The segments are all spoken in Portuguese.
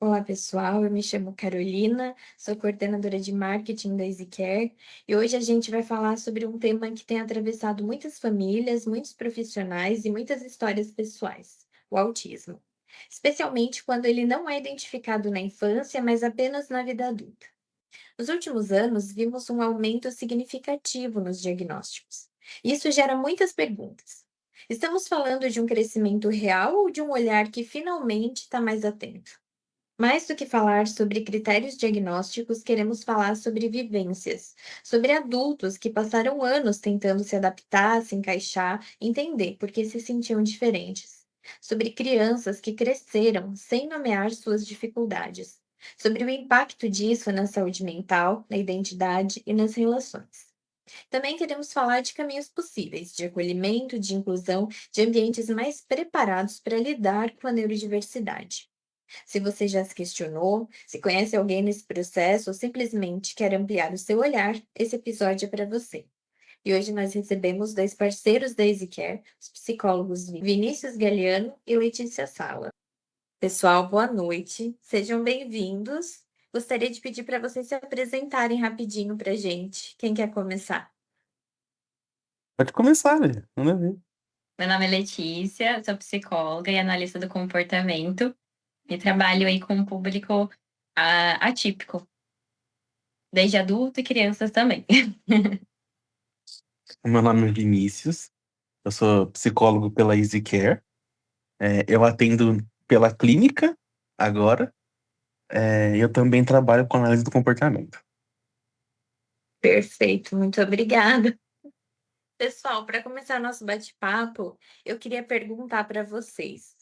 Olá, pessoal. Eu me chamo Carolina, sou coordenadora de marketing da EasyCare e hoje a gente vai falar sobre um tema que tem atravessado muitas famílias, muitos profissionais e muitas histórias pessoais: o autismo. Especialmente quando ele não é identificado na infância, mas apenas na vida adulta. Nos últimos anos, vimos um aumento significativo nos diagnósticos. Isso gera muitas perguntas. Estamos falando de um crescimento real ou de um olhar que finalmente está mais atento? Mais do que falar sobre critérios diagnósticos, queremos falar sobre vivências, sobre adultos que passaram anos tentando se adaptar, se encaixar, entender por que se sentiam diferentes, sobre crianças que cresceram sem nomear suas dificuldades, sobre o impacto disso na saúde mental, na identidade e nas relações. Também queremos falar de caminhos possíveis de acolhimento, de inclusão, de ambientes mais preparados para lidar com a neurodiversidade. Se você já se questionou, se conhece alguém nesse processo ou simplesmente quer ampliar o seu olhar, esse episódio é para você. E hoje nós recebemos dois parceiros da EasyCare, os psicólogos Vinícius Galiano e Letícia Sala. Pessoal, boa noite, sejam bem-vindos. Gostaria de pedir para vocês se apresentarem rapidinho para a gente. Quem quer começar? Pode começar, velho. Manda ver. Meu nome é Letícia, sou psicóloga e analista do comportamento e trabalho aí com um público atípico, desde adulto e crianças também. Meu nome é Vinícius, eu sou psicólogo pela EasyCare. Eu atendo pela clínica agora. Eu também trabalho com análise do comportamento. Perfeito, muito obrigada. Pessoal, para começar nosso bate-papo, eu queria perguntar para vocês.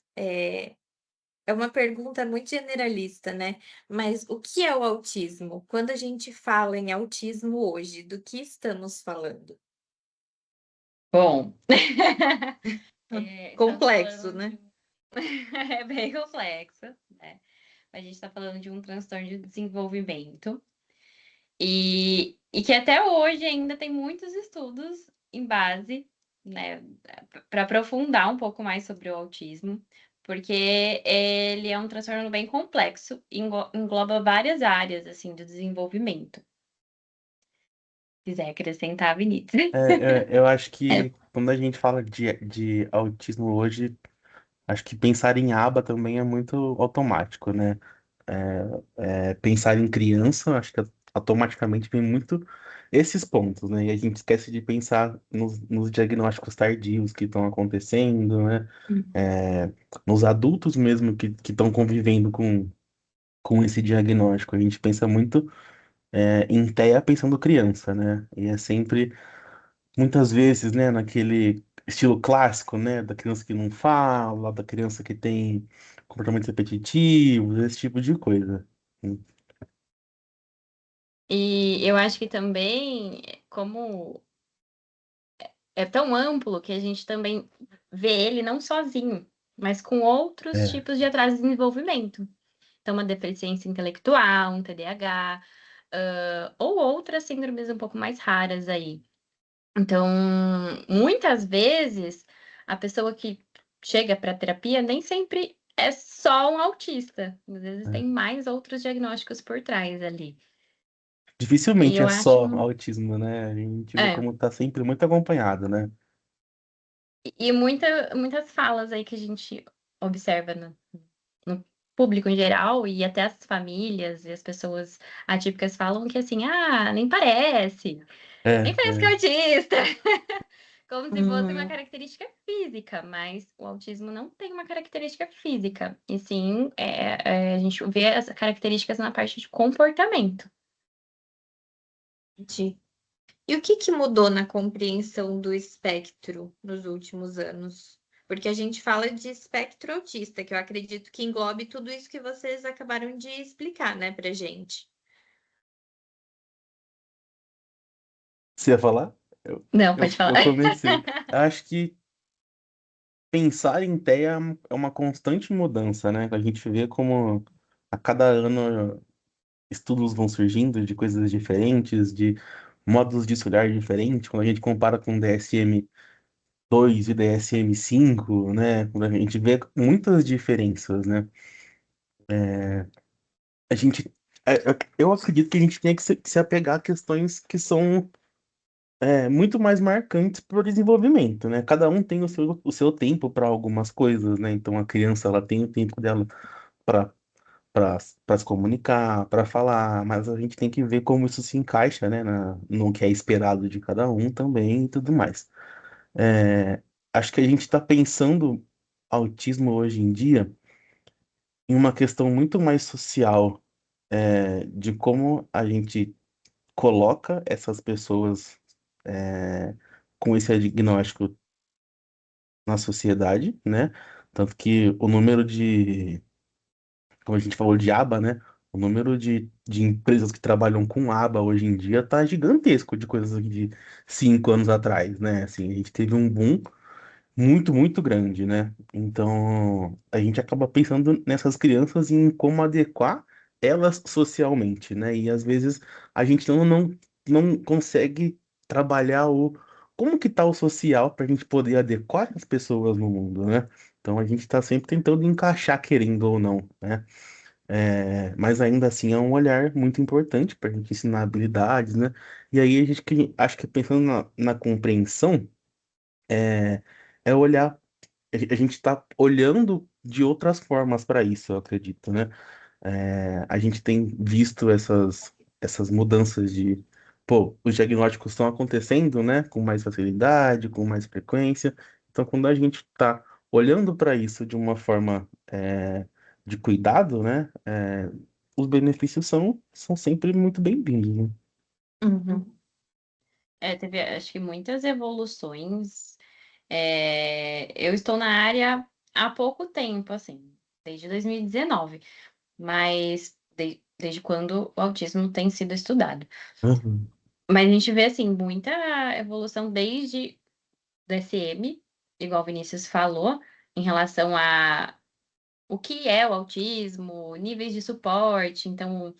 É uma pergunta muito generalista, né? Mas o que é o autismo? Quando a gente fala em autismo hoje, do que estamos falando? Bom, estamos Complexo, falando né? é bem complexo, né? A gente está falando de um transtorno de desenvolvimento e que até hoje ainda tem muitos estudos em base, né, para aprofundar um pouco mais sobre o autismo, porque ele é um transtorno bem complexo, engloba várias áreas assim do desenvolvimento. Se quiser acrescentar, Vinícius. Eu acho É. que quando a gente fala de autismo hoje, acho que pensar em aba também é muito automático, né? Pensar em criança, acho que automaticamente vem muito esses pontos, né? E a gente esquece de pensar nos diagnósticos tardios que estão acontecendo, né? É, Nos adultos mesmo que estão convivendo com esse diagnóstico. A gente pensa muito em TEA pensando criança, né? E é sempre, muitas vezes, né, naquele estilo clássico, né? Da criança que não fala, da criança que tem comportamentos repetitivos, esse tipo de coisa. E eu acho que também, como é tão amplo que a gente também vê ele não sozinho, mas com outros É. tipos de atraso de desenvolvimento. Então, uma deficiência intelectual, um TDAH, ou outras síndromes um pouco mais raras aí. Então, muitas vezes, a pessoa que chega para terapia nem sempre é só um autista. Às vezes tem É. mais outros diagnósticos por trás ali. E Dificilmente eu é acho. só autismo, né? A gente vê É, como tá sempre muito acompanhado, né? e muitas falas aí que a gente observa no público em geral, e até as famílias e as pessoas atípicas falam que assim, nem É, parece que é é. autista, como se fosse uma Uhum. característica física, mas o autismo não tem uma característica física, e sim a gente vê as características na parte de comportamento. Entendi. E o que que mudou na compreensão do espectro nos últimos anos? Porque a gente fala de espectro autista, que eu acredito que englobe tudo isso que vocês acabaram de explicar, né, pra gente. Você ia falar? Eu, Não, eu, pode falar. eu comecei. Acho que pensar em TEA é uma constante mudança, né? A gente vê como a cada ano estudos vão surgindo de coisas diferentes, de modos de se olhar diferentes. Quando a gente compara com DSM-2 e DSM-5, né? Quando a gente vê muitas diferenças, né? a gente, eu acredito que a gente tem que se apegar a questões que são muito mais marcantes para o desenvolvimento, né? Cada um tem o seu tempo para algumas coisas, né? Então a criança ela tem o tempo dela para para se comunicar, para falar, mas a gente tem que ver como isso se encaixa, né, no que é esperado de cada um também e tudo mais. É, acho que a gente está pensando autismo hoje em dia em uma questão muito mais social, de como a gente coloca essas pessoas com esse diagnóstico na sociedade, né? Tanto que o número como a gente falou de aba, né? O número de empresas que trabalham com aba hoje em dia tá gigantesco de coisas de 5 anos atrás, né? Assim, a gente teve um boom muito, muito grande, né? Então, a gente acaba pensando nessas crianças e em como adequar elas socialmente, né? E às vezes a gente não consegue trabalhar como que tá o social para a gente poder adequar as pessoas no mundo, né? Então a gente está sempre tentando encaixar, querendo ou não, né? Mas ainda assim é um olhar muito importante para a gente ensinar habilidades, né? E aí a gente acho que pensando na compreensão, é, é olhar, a gente está olhando de outras formas para isso, eu acredito, né? A gente tem visto essas mudanças pô, os diagnósticos estão acontecendo, né, com mais facilidade, com mais frequência. Então, quando a gente está olhando para isso de uma forma de cuidado, né, os benefícios são sempre muito bem-vindos, né? Uhum. Teve, acho que muitas evoluções. Eu estou na área há pouco tempo, assim, desde 2019, mas desde quando o autismo tem sido estudado. Uhum, Mas a gente vê, assim, muita evolução desde DSM, igual o Vinícius falou, em relação a o que é o autismo, níveis de suporte. Então,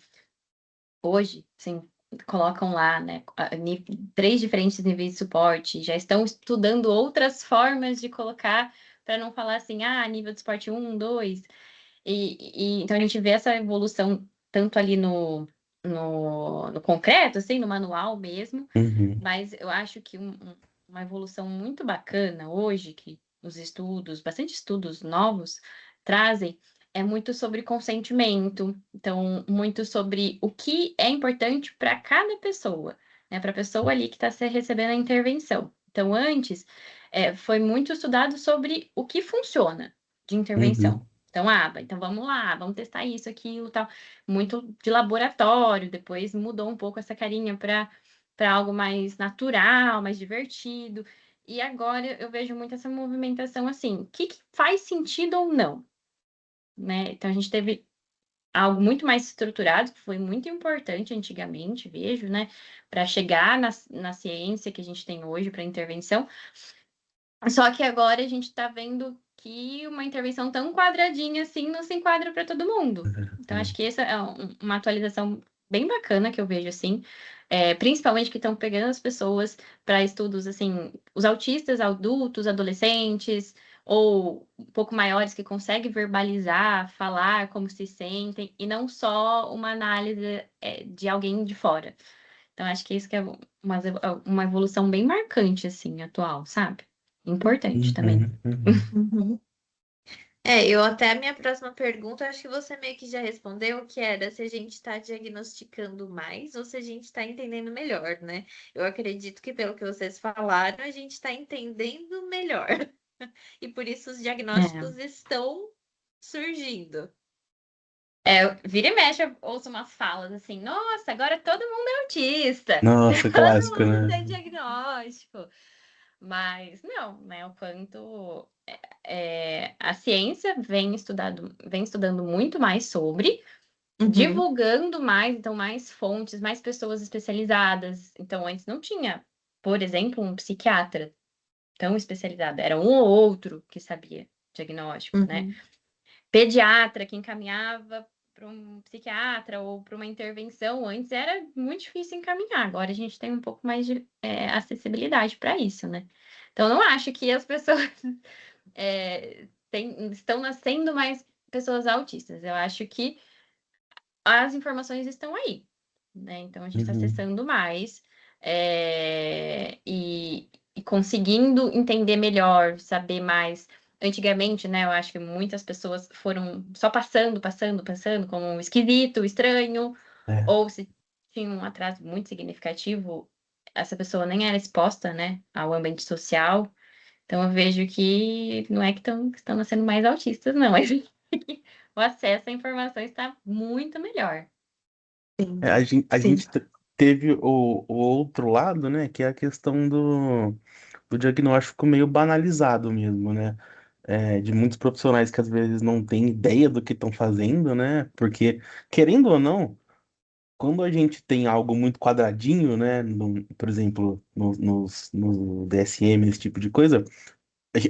hoje, assim, colocam lá, né, 3 diferentes níveis de suporte, já estão estudando outras formas de colocar, para não falar assim, nível de suporte 1, 2. Então a gente vê essa evolução tanto ali no concreto, assim, no manual mesmo, uhum, mas eu acho que uma evolução muito bacana hoje, que os estudos, bastante estudos novos, trazem, é muito sobre consentimento, então, muito sobre o que é importante para cada pessoa, né? Para a pessoa ali que está recebendo a intervenção. Então, antes, foi muito estudado sobre o que funciona de intervenção. uhum, Então, então vamos lá, vamos testar isso, aquilo, tal. Muito de laboratório, depois mudou um pouco essa carinha para algo mais natural, mais divertido. E agora eu vejo muito essa movimentação assim, o que faz sentido ou não, né? Então a gente teve algo muito mais estruturado, que foi muito importante antigamente, vejo, né? Para chegar na ciência que a gente tem hoje para intervenção. Só que agora a gente está vendo que uma intervenção tão quadradinha assim não se enquadra para todo mundo. Então, acho que essa é uma atualização bem bacana que eu vejo assim, principalmente que estão pegando as pessoas para estudos assim, os autistas, adultos, adolescentes, ou um pouco maiores que conseguem verbalizar, falar como se sentem, e não só uma análise de alguém de fora. Então, acho que isso que é uma evolução bem marcante, assim, atual, sabe? Importante também. uhum, uhum. Uhum. Eu até a minha próxima pergunta, acho que você meio que já respondeu, que era se a gente está diagnosticando mais ou se a gente está entendendo melhor, né? Eu acredito que pelo que vocês falaram, a gente está entendendo melhor. E por isso os É. diagnósticos estão surgindo. Vira e mexe, eu ouço umas falas assim, nossa, agora todo mundo é autista, Nossa, todo clássico, mundo né? tem diagnóstico. Mas não, né? O quanto a ciência vem estudando muito mais sobre, Uhum, divulgando mais, então, mais fontes, mais pessoas especializadas. Então, antes não tinha, por exemplo, um psiquiatra tão especializado, era um ou outro que sabia diagnóstico, né? uhum. Pediatra que encaminhava para um psiquiatra ou para uma intervenção antes era muito difícil encaminhar. Agora a gente tem um pouco mais de acessibilidade para isso, né? Então, não acho que as pessoas estão nascendo mais pessoas autistas. Eu acho que as informações estão aí, né? Então a gente está Uhum. acessando mais e conseguindo entender melhor, saber mais. Antigamente, né, eu acho que muitas pessoas foram só passando, como esquisito, estranho, É. ou se tinha um atraso muito significativo, essa pessoa nem era exposta, né, ao ambiente social. Então eu vejo que não é que estão nascendo mais autistas, não. O acesso à informação está muito melhor. É, Sim, a sim. gente teve o outro lado, né, que é a questão do diagnóstico meio banalizado mesmo, né? De muitos profissionais que às vezes não têm ideia do que estão fazendo, né? Porque, querendo ou não, quando a gente tem algo muito quadradinho, né? Por exemplo, no DSM, esse tipo de coisa,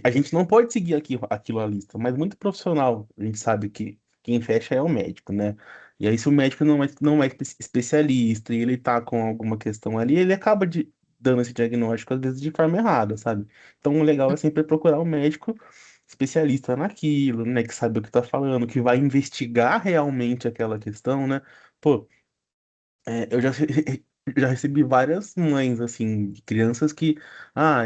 a gente não pode seguir aquilo à lista, mas muito profissional, a gente sabe que quem fecha é o médico, né? E aí, se o médico não é especialista e ele tá com alguma questão ali, ele acaba dando esse diagnóstico, às vezes, de forma errada, sabe? Então, o legal é sempre procurar um médico especialista naquilo, né? Que sabe o que tá falando, que vai investigar realmente aquela questão, né? Pô, eu já, já recebi várias mães, assim, de crianças que,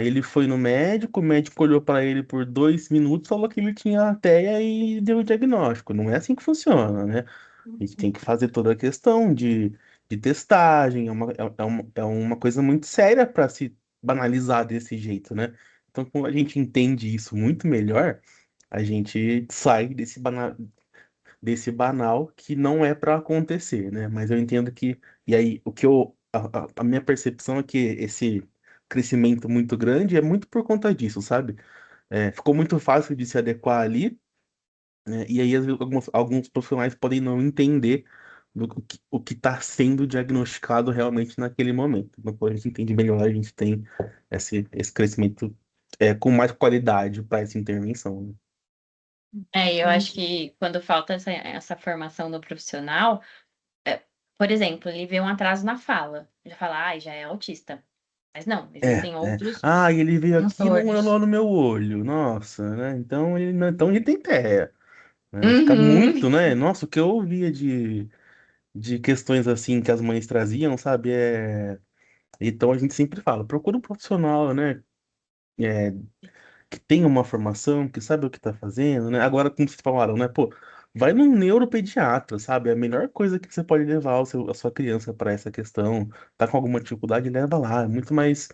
ele foi no médico, o médico olhou para ele por 2 minutos, falou que ele tinha TEA e deu o diagnóstico. Não é assim que funciona, né? A gente tem que fazer toda a questão de testagem, é uma coisa muito séria para se banalizar desse jeito, né? Então, quando a gente entende isso muito melhor, a gente sai desse banal que não é para acontecer, né? Mas eu entendo que, e aí, a minha percepção é que esse crescimento muito grande é muito por conta disso, sabe? Ficou muito fácil de se adequar ali, né? E aí, às vezes, alguns profissionais podem não entender o que está sendo diagnosticado realmente naquele momento. Então, quando a gente entende melhor, a gente tem esse crescimento com mais qualidade para essa intervenção, né? Eu acho que quando falta essa formação do profissional, é, por exemplo, ele vê um atraso na fala, já fala, já é autista. Mas não, É, existem é. outros E ele veio aqui e não transtornos. olhou no meu olho. Nossa, né? Então ele tem TEA, né? Fica muito, Uhum. né? Nossa, o que eu ouvia de questões assim que as mães traziam, sabe? Então a gente sempre fala, procura um profissional, né? É, que tenha uma formação, que sabe o que tá fazendo, né? Agora, como vocês falaram, né? Pô, vai num neuropediatra, sabe? É a melhor coisa que você pode levar a sua criança para essa questão. Tá com alguma dificuldade, leva lá. É muito mais.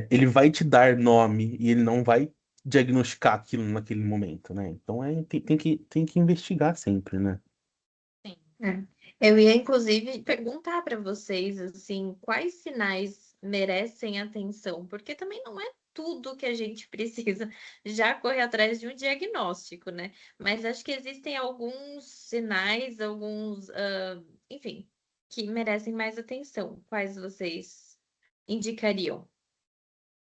Ele vai te dar nome e ele não vai diagnosticar aquilo naquele momento, né? Então tem que investigar sempre, né? Sim. É. Eu ia, inclusive, perguntar para vocês, assim, quais sinais merecem atenção, porque também não é tudo que a gente precisa já correr atrás de um diagnóstico, né? Mas acho que existem alguns sinais, enfim, que merecem mais atenção. Quais vocês indicariam?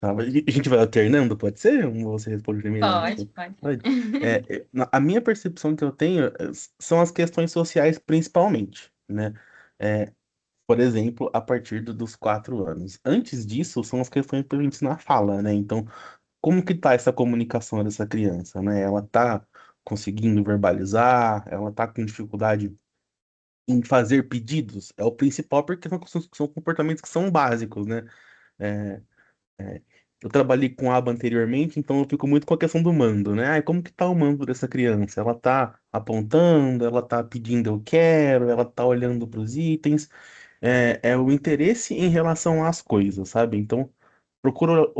Tá, mas a gente vai alternando, pode ser? Você responde primeiro, Pode, você. pode. Pode. A minha percepção que eu tenho são as questões sociais principalmente, né? É, por exemplo, a partir dos 4 anos. Antes disso, são as questões presentes na fala, né? Então, como que tá essa comunicação dessa criança, né? Ela tá conseguindo verbalizar? Ela tá com dificuldade em fazer pedidos? É o principal, porque são comportamentos que são básicos, né? É, é, eu trabalhei com aba anteriormente, então eu fico muito com a questão do mando, né? Como que tá o mando dessa criança? Ela tá apontando, ela tá pedindo eu quero, ela tá olhando para os itens, é o interesse em relação às coisas, sabe? Então, procura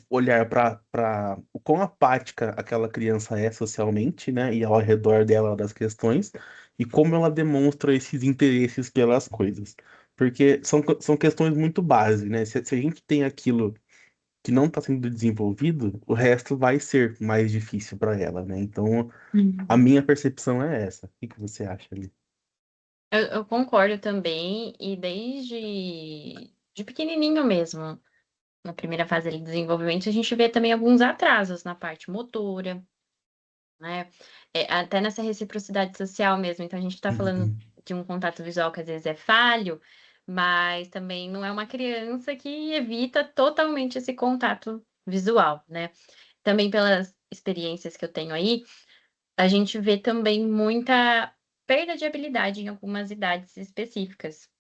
olhar para o quão apática aquela criança é socialmente, né? E ao redor dela das questões, e como ela demonstra esses interesses pelas coisas. Porque são questões muito básicas, né? Se a gente tem aquilo que não está sendo desenvolvido, o resto vai ser mais difícil para ela, né? Então, a Uhum. minha percepção é essa. O que que você acha ali? Eu concordo também, e desde de pequenininho mesmo, na primeira fase ali do desenvolvimento, a gente vê também alguns atrasos na parte motora, né? Até nessa reciprocidade social mesmo. Então, a gente está falando Uhum. de um contato visual que às vezes é falho, mas também não é uma criança que evita totalmente esse contato visual, né? Também pelas experiências que eu tenho aí, a gente vê também muita perda de habilidade em algumas idades específicas,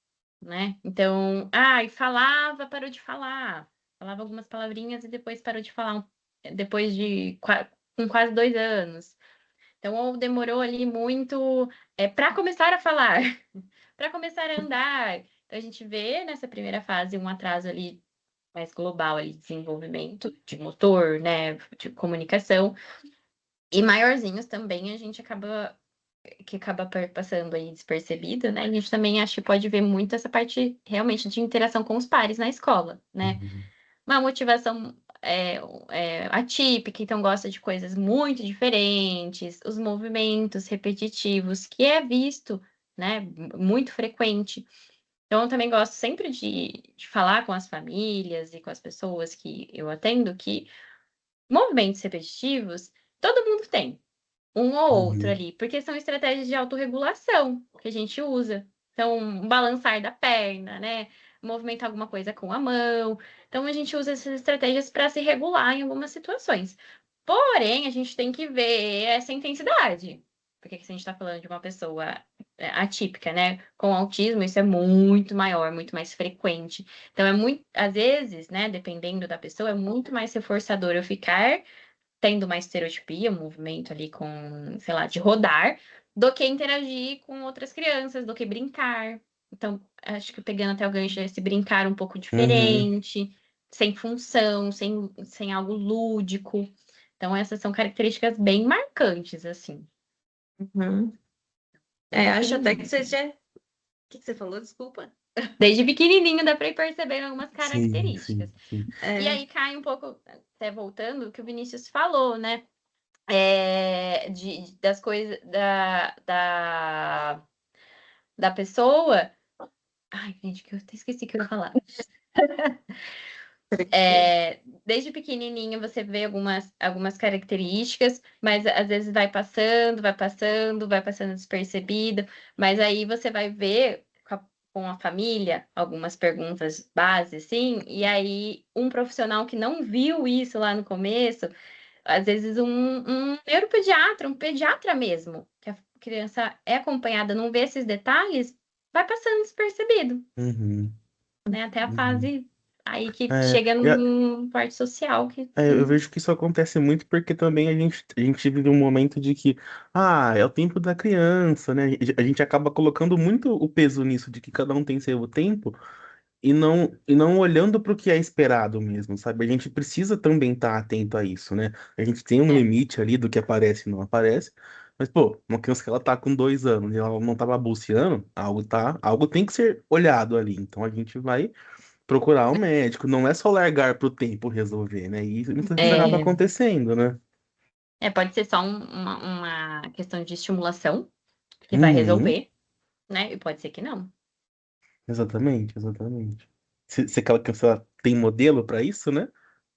né? Então, falava, parou de falar. Falava algumas palavrinhas e depois parou de falar, depois de com quase 2 anos. Então, ou demorou ali muito para começar a falar, para começar a andar. Então, a gente vê nessa primeira fase um atraso ali mais global ali, de desenvolvimento de motor, né, de comunicação. E maiorzinhos também a gente acaba passando aí despercebido, né? A gente também acho que pode ver muito essa parte realmente de interação com os pares na escola, né? Uhum. Uma motivação atípica, então gosta de coisas muito diferentes, os movimentos repetitivos, que é visto, né, muito frequente. Então, eu também gosto sempre de falar com as famílias e com as pessoas que eu atendo que movimentos repetitivos todo mundo tem, um ou outro Uhum. ali, porque são estratégias de autorregulação que a gente usa. Então, um balançar da perna, né? Movimentar alguma coisa com a mão. Então, a gente usa essas estratégias para se regular em algumas situações. Porém, a gente tem que ver essa intensidade. Porque se a gente está falando de uma pessoa atípica, né? Com autismo, isso é muito maior, muito mais frequente. Então, às vezes, né? Dependendo da pessoa, é muito mais reforçador eu ficar tendo uma estereotipia, um movimento ali com, sei lá, de rodar, do que interagir com outras crianças, do que brincar. Então, acho que pegando até o gancho, esse brincar um pouco Uhum. diferente, sem função, sem algo lúdico. Então, essas são características bem marcantes, assim, Uhum. desde Acho até que pequenininho. seja. O que que você falou? Desculpa. Desde pequenininho dá para ir percebendo algumas Sim, sim, características. sim. E É, aí cai um pouco, até voltando, o que o Vinícius falou, né? Das coisas da pessoa. Ai, gente, que eu até esqueci o que eu ia falar. tranquilo. Desde pequenininho você vê algumas características, mas às vezes vai passando despercebido, mas aí você vai ver com a família algumas perguntas base, assim, e aí um profissional que não viu isso lá no começo, às vezes um neuropediatra, um pediatra mesmo, que a criança é acompanhada, não vê esses detalhes, vai passando despercebido, Uhum. né? Até a Uhum. fase aí que É, chega num parte social que eu vejo que isso acontece muito porque também a gente vive um momento de que, é o tempo da criança, né? A gente acaba colocando muito o peso nisso, de que cada um tem seu tempo, e não olhando para o que é esperado mesmo, sabe? A gente precisa também estar atento a isso, né? A gente tem um é, limite ali do que aparece e não aparece, mas, pô, uma criança que ela tá com 2 anos e ela não tá balbuciando, algo tem que ser olhado ali. Então a gente vai procurar um médico, não é só largar pro tempo resolver, né? E isso muitas vezes acaba é, acontecendo, né? pode ser só uma questão de estimulação que vai Uhum, resolver, né? E pode ser que não. exatamente, exatamente. Se aquela criança tem modelo para isso, né?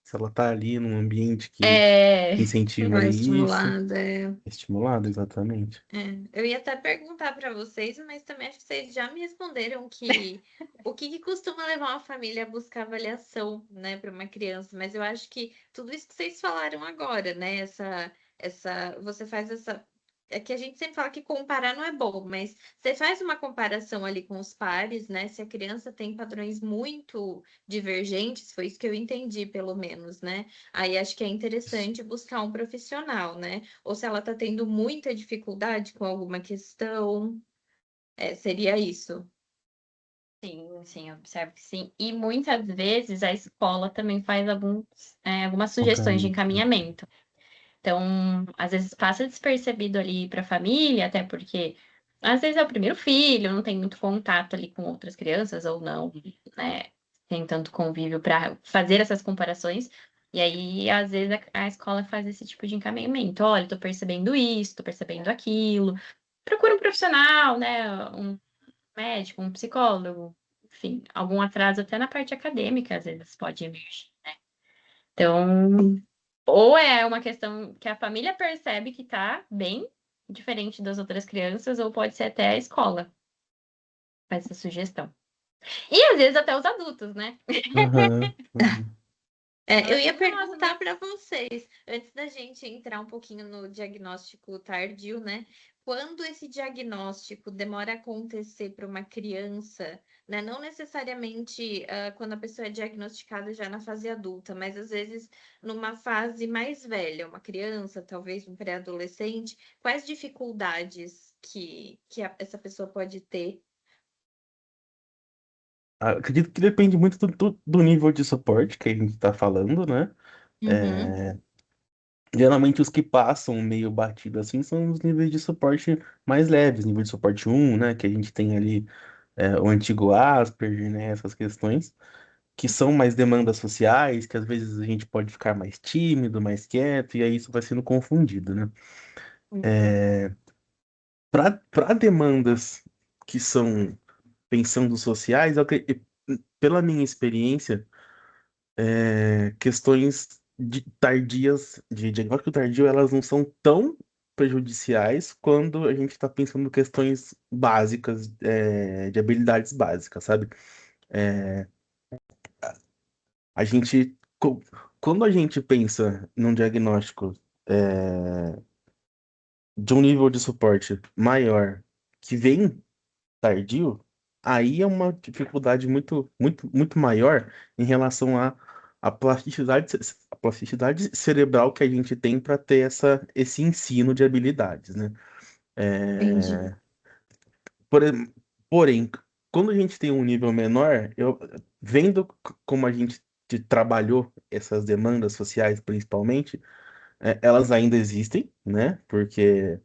Se ela tá ali num ambiente que É, incentiva Não é isso, estimulada. é estimulado, exatamente. Eu ia até perguntar para vocês, mas também acho que vocês já me responderam que o que costuma levar uma família a buscar avaliação, né, para uma criança. Mas eu acho que tudo isso que vocês falaram agora, né, você faz essa. É que a gente sempre fala que comparar não é bom, mas você faz uma comparação ali com os pares, né? Se a criança tem padrões muito divergentes, foi isso que eu entendi, pelo menos, né? Aí acho que é Isso. interessante buscar um profissional, né? Ou se ela está tendo muita dificuldade com alguma questão, seria isso. sim, sim, eu observo que sim. E muitas vezes a escola também faz algumas sugestões de Acompanhamento, né? encaminhamento. Então, às vezes passa despercebido ali para a família, até porque às vezes é o primeiro filho, não tem muito contato ali com outras crianças ou não, né? Tem tanto convívio para fazer essas comparações. E aí, às vezes, a escola faz esse tipo de encaminhamento. Olha, tô percebendo isso, tô percebendo aquilo. Procura um profissional, né? Um médico, um psicólogo, enfim, algum atraso até na parte acadêmica, às vezes pode emergir, né? Então, ou é uma questão que a família percebe que tá bem diferente das outras crianças, ou pode ser até a escola faz essa sugestão. E às vezes até os adultos, né? Aham, uhum. Eu Fala ia assim, nossa, perguntar mas para vocês, antes da gente entrar um pouquinho no diagnóstico tardio, né? quando esse diagnóstico demora a acontecer para uma criança, né? Não necessariamente quando a pessoa é diagnosticada já na fase adulta, mas às vezes numa fase mais velha, uma criança, talvez um pré-adolescente, quais dificuldades essa pessoa pode ter? Acredito que depende muito do nível de suporte que a gente está falando, né? Uhum, É, geralmente os que passam meio batido assim são os níveis de suporte mais leves, nível de suporte um, né? Que a gente tem ali o antigo Asperger, né? Essas questões, que são mais demandas sociais, que às vezes a gente pode ficar mais tímido, mais quieto, e aí isso vai sendo confundido, né? uhum, Para demandas que são pensando sociais, pela minha experiência, questões tardias, de diagnóstico tardio, elas não são tão prejudiciais quando a gente está pensando em questões básicas, de habilidades básicas, sabe? É, a gente, quando a gente pensa num diagnóstico, de um nível de suporte maior que vem tardio, aí é uma dificuldade muito, muito, muito maior em relação à a plasticidade cerebral que a gente tem para ter esse ensino de habilidades, né? entendi. É, por e- porém, quando a gente tem um nível menor, eu vendo como a gente trabalhou essas demandas sociais, principalmente, elas ainda existem, né? Porque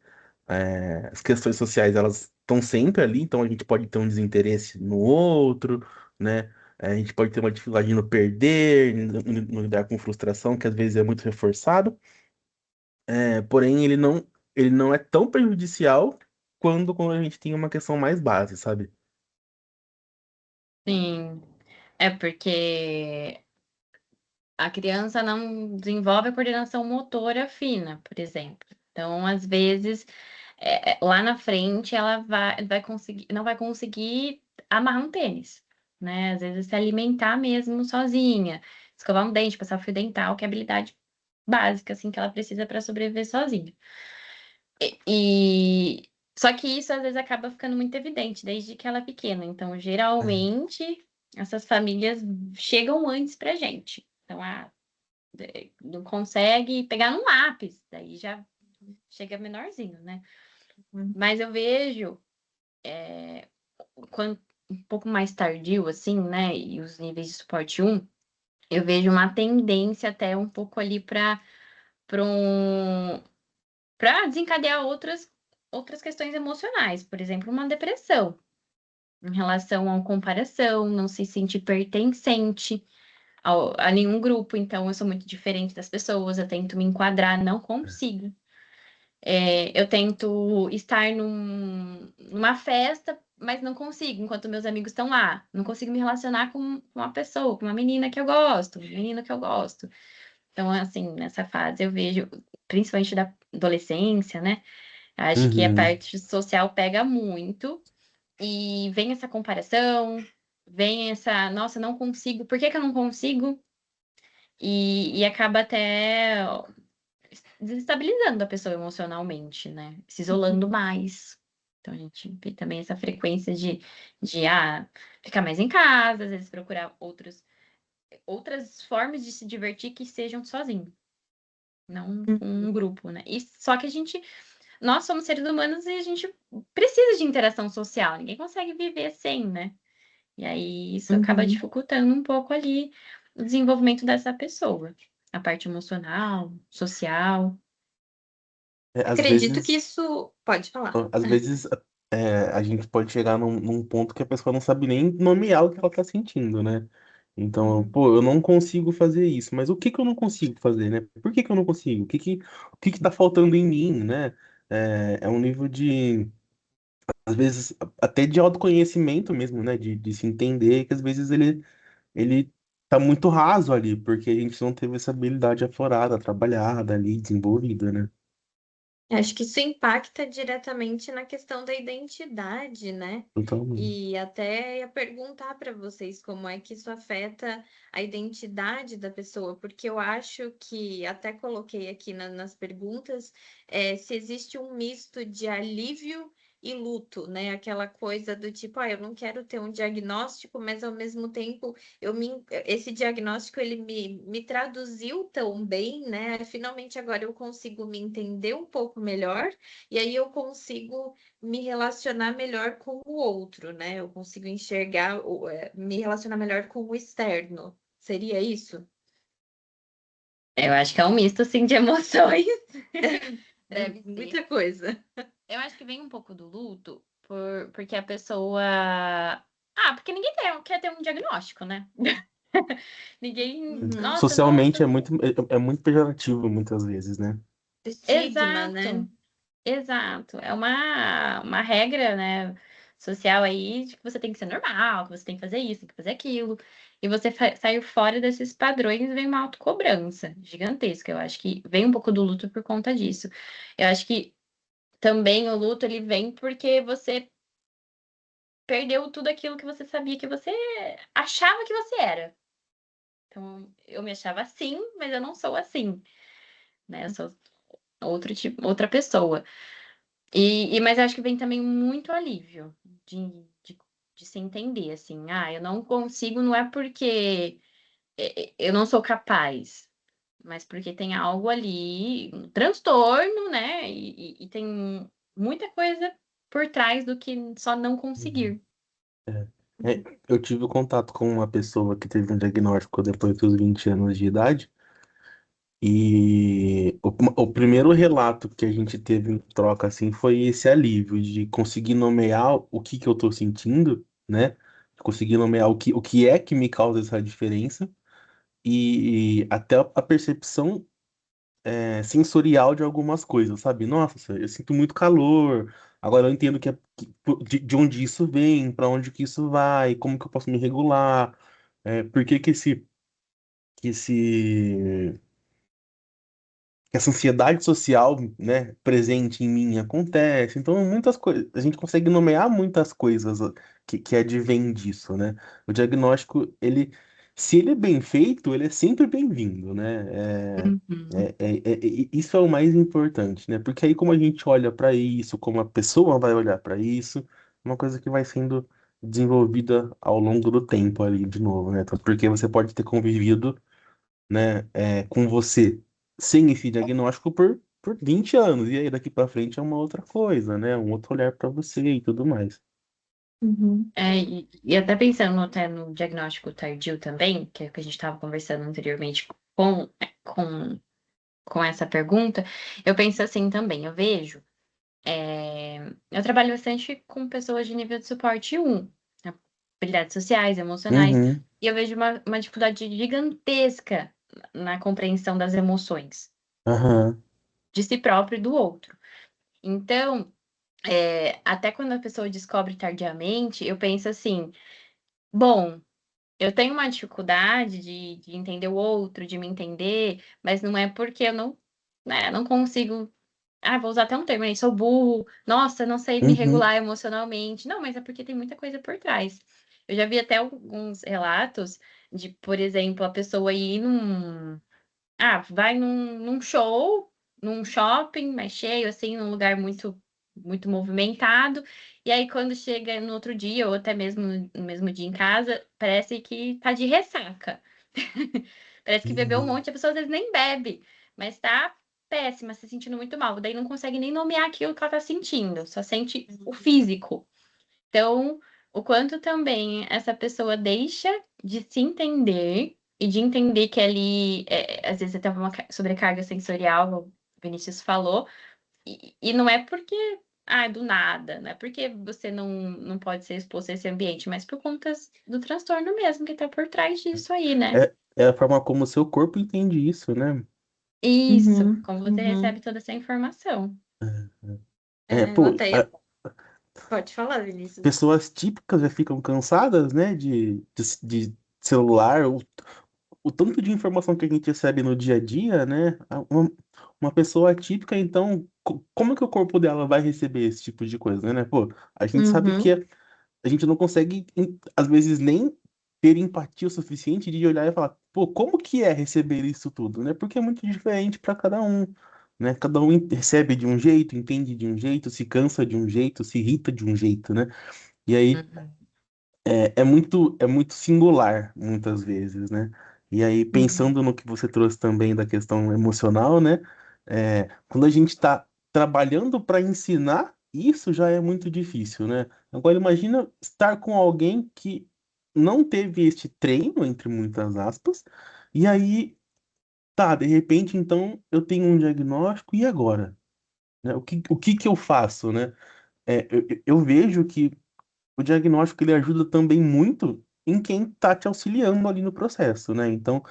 as questões sociais, elas estão sempre ali, então a gente pode ter um desinteresse no outro, né? A gente pode ter uma dificuldade no perder, no lidar com frustração, que às vezes é muito reforçado. Porém, ele não é tão prejudicial quando a gente tem uma questão mais base, sabe? Sim, é porque a criança não desenvolve a coordenação motora fina, por exemplo. Então, às vezes, lá na frente, ela vai conseguir, não vai conseguir amarrar um tênis, né? Às vezes, se alimentar mesmo sozinha, escovar um dente, passar fio dental, que é habilidade básica, assim, que ela precisa para sobreviver sozinha. Só que isso às vezes acaba ficando muito evidente desde que ela é pequena. Então, geralmente, essas famílias chegam antes pra gente. Então, não consegue pegar num lápis, daí já chega menorzinho, né? Uhum, Mas eu vejo quando um pouco mais tardio, assim, né? E os níveis de suporte um, eu vejo uma tendência até um pouco ali para um, para desencadear outras questões emocionais, por exemplo, uma depressão. Em relação à comparação, não se sentir pertencente a nenhum grupo, então eu sou muito diferente das pessoas, eu tento me enquadrar, não consigo. Eu tento estar numa festa, mas não consigo, enquanto meus amigos estão lá. Não consigo me relacionar com uma pessoa, com uma menina que eu gosto, um menino que eu gosto. Então, assim, nessa fase eu vejo, principalmente da adolescência, né? Acho que a Uhum, parte social pega muito. E vem essa comparação, vem essa, nossa, não consigo, por que que eu não consigo? E acaba até desestabilizando a pessoa emocionalmente, né? Se isolando mais. Então a gente vê também essa frequência de ficar mais em casa, às vezes procurar outras formas de se divertir que sejam sozinho, não com um grupo, né? E só que nós somos seres humanos e a gente precisa de interação social, ninguém consegue viver sem, né? E aí isso acaba uhum. dificultando um pouco ali o desenvolvimento dessa pessoa, a parte emocional, social. Às Acredito que vezes, isso pode falar. às vezes a gente pode chegar num ponto que a pessoa não sabe nem nomear o que ela tá sentindo, né? Então, Uhum, pô, eu não consigo fazer isso, mas o que que eu não consigo fazer, né? Por que que eu não consigo? O que que tá faltando em mim, né? É um nível de, às vezes, até de autoconhecimento mesmo, né? De se entender, que às vezes ele tá muito raso ali, porque a gente não teve essa habilidade aflorada, trabalhada ali, desenvolvida, né? Acho que isso impacta diretamente na questão da identidade, né? Totalmente. E até ia perguntar para vocês como é que isso afeta a identidade da pessoa, porque eu acho que, até coloquei aqui nas perguntas, se existe um misto de alívio e luto, né? Aquela coisa do tipo, eu não quero ter um diagnóstico, mas ao mesmo tempo esse diagnóstico ele me traduziu tão bem, né? Finalmente agora eu consigo me entender um pouco melhor e aí eu consigo me relacionar melhor com o outro, né? Eu consigo enxergar, me relacionar melhor com o externo. Seria isso? Eu acho que é um misto, assim, de emoções. É Deve ser. muita coisa. Eu acho que vem um pouco do luto, porque a pessoa. Porque ninguém quer ter um diagnóstico, né? Ninguém. Uhum. Nossa, nossa. Socialmente é muito pejorativo muitas vezes, né? Estigma, né? Exato, exato. É uma regra, né, social aí de que você tem que ser normal, que você tem que fazer isso, tem que fazer aquilo. E você saiu fora desses padrões e vem uma autocobrança gigantesca. Eu acho que vem um pouco do luto por conta disso. Eu acho que também o luto ele vem porque você perdeu tudo aquilo que você sabia que você achava que você era. Então, eu me achava assim, mas eu não sou assim, né? Eu sou outro tipo, outra pessoa. Mas acho que vem também muito alívio de se entender, assim, eu não consigo, não é porque eu não sou capaz, mas porque tem algo ali, um transtorno, né? E tem muita coisa por trás do que só não Uhum. conseguir. Eu tive contato com uma pessoa que teve um diagnóstico depois dos 20 anos de idade, e o primeiro relato que a gente teve em troca assim foi esse alívio de conseguir nomear o que eu tô sentindo, né? Conseguir nomear o que é que me causa essa diferença e até a percepção sensorial de algumas coisas, sabe? Nossa, eu sinto muito calor. Agora eu entendo de onde isso vem, para onde que isso vai, como que eu posso me regular, por que que esse essa ansiedade social, né, presente em mim acontece. Então, muitas coisas, a gente consegue nomear muitas coisas que advêm disso, né? O diagnóstico, se ele é bem feito, ele é sempre bem-vindo, né? Uhum. Isso é o mais importante, né? Porque aí, como a gente olha para isso, como a pessoa vai olhar para isso, é uma coisa que vai sendo desenvolvida ao longo do tempo ali, de novo, né? Então, porque você pode ter convivido, né, com você sem esse diagnóstico por 20 anos, e aí daqui para frente é uma outra coisa, né? Um outro olhar para você e tudo mais. Uhum. E até pensando até no diagnóstico tardio também, que é o que a gente estava conversando anteriormente com, com essa pergunta, eu penso assim também, eu vejo, eu trabalho bastante com pessoas de nível de suporte 1, né, habilidades sociais, emocionais, Uhum, e eu vejo uma dificuldade gigantesca na compreensão das emoções, aham, de si próprio e do outro. Então, até quando a pessoa descobre tardiamente, eu penso assim, bom, eu tenho uma dificuldade de entender o outro, de me entender, mas não é porque eu não, né, não consigo. Vou usar até um termo aí, sou burro, nossa, não sei me uhum, regular emocionalmente. Não, mas é porque tem muita coisa por trás. Eu já vi até alguns relatos de, por exemplo, a pessoa ir vai num show, num shopping mais cheio, assim, num lugar muito movimentado, e aí quando chega no outro dia, ou até mesmo no mesmo dia em casa, parece que tá de ressaca. Parece que bebeu um uhum, monte, a pessoa às vezes nem bebe, mas tá péssima, se sentindo muito mal. Daí não consegue nem nomear aquilo que ela tá sentindo, só sente o físico. Então, o quanto também essa pessoa deixa de se entender e de entender que ali, às vezes, até uma sobrecarga sensorial, o Vinícius falou, e não é porque, é do nada, não é porque você não pode ser exposto a esse ambiente, mas por conta do transtorno mesmo que tá por trás disso aí, né? é a forma como o seu corpo entende isso, né? Isso, Uhum. como você recebe Uhum. toda essa informação. Eu Pô, até pode falar, Vinícius. pessoas típicas já ficam cansadas, né, de celular, o tanto de informação que a gente recebe no dia a dia, né? uma pessoa atípica, então, como que o corpo dela vai receber esse tipo de coisa, né? Pô, a gente sabe que Uhum, a gente não consegue, às vezes, nem ter empatia o suficiente de olhar e falar, pô, como que é receber isso tudo, né? Porque é muito diferente para cada um, né? Cada um recebe de um jeito, entende de um jeito, se cansa de um jeito, se irrita de um jeito, né? E aí uhum, é muito singular, muitas vezes, né? E aí, uhum. pensando no que você trouxe também da questão emocional, né? Quando a gente está trabalhando para ensinar, isso já é muito difícil, né? Agora, imagina estar com alguém que não teve este treino, entre muitas aspas, e aí, tá, de repente, então, eu tenho um diagnóstico, e agora? Né? O que que eu faço, né? Eu vejo que o diagnóstico ele ajuda também muito em quem está te auxiliando ali no processo, né? Então,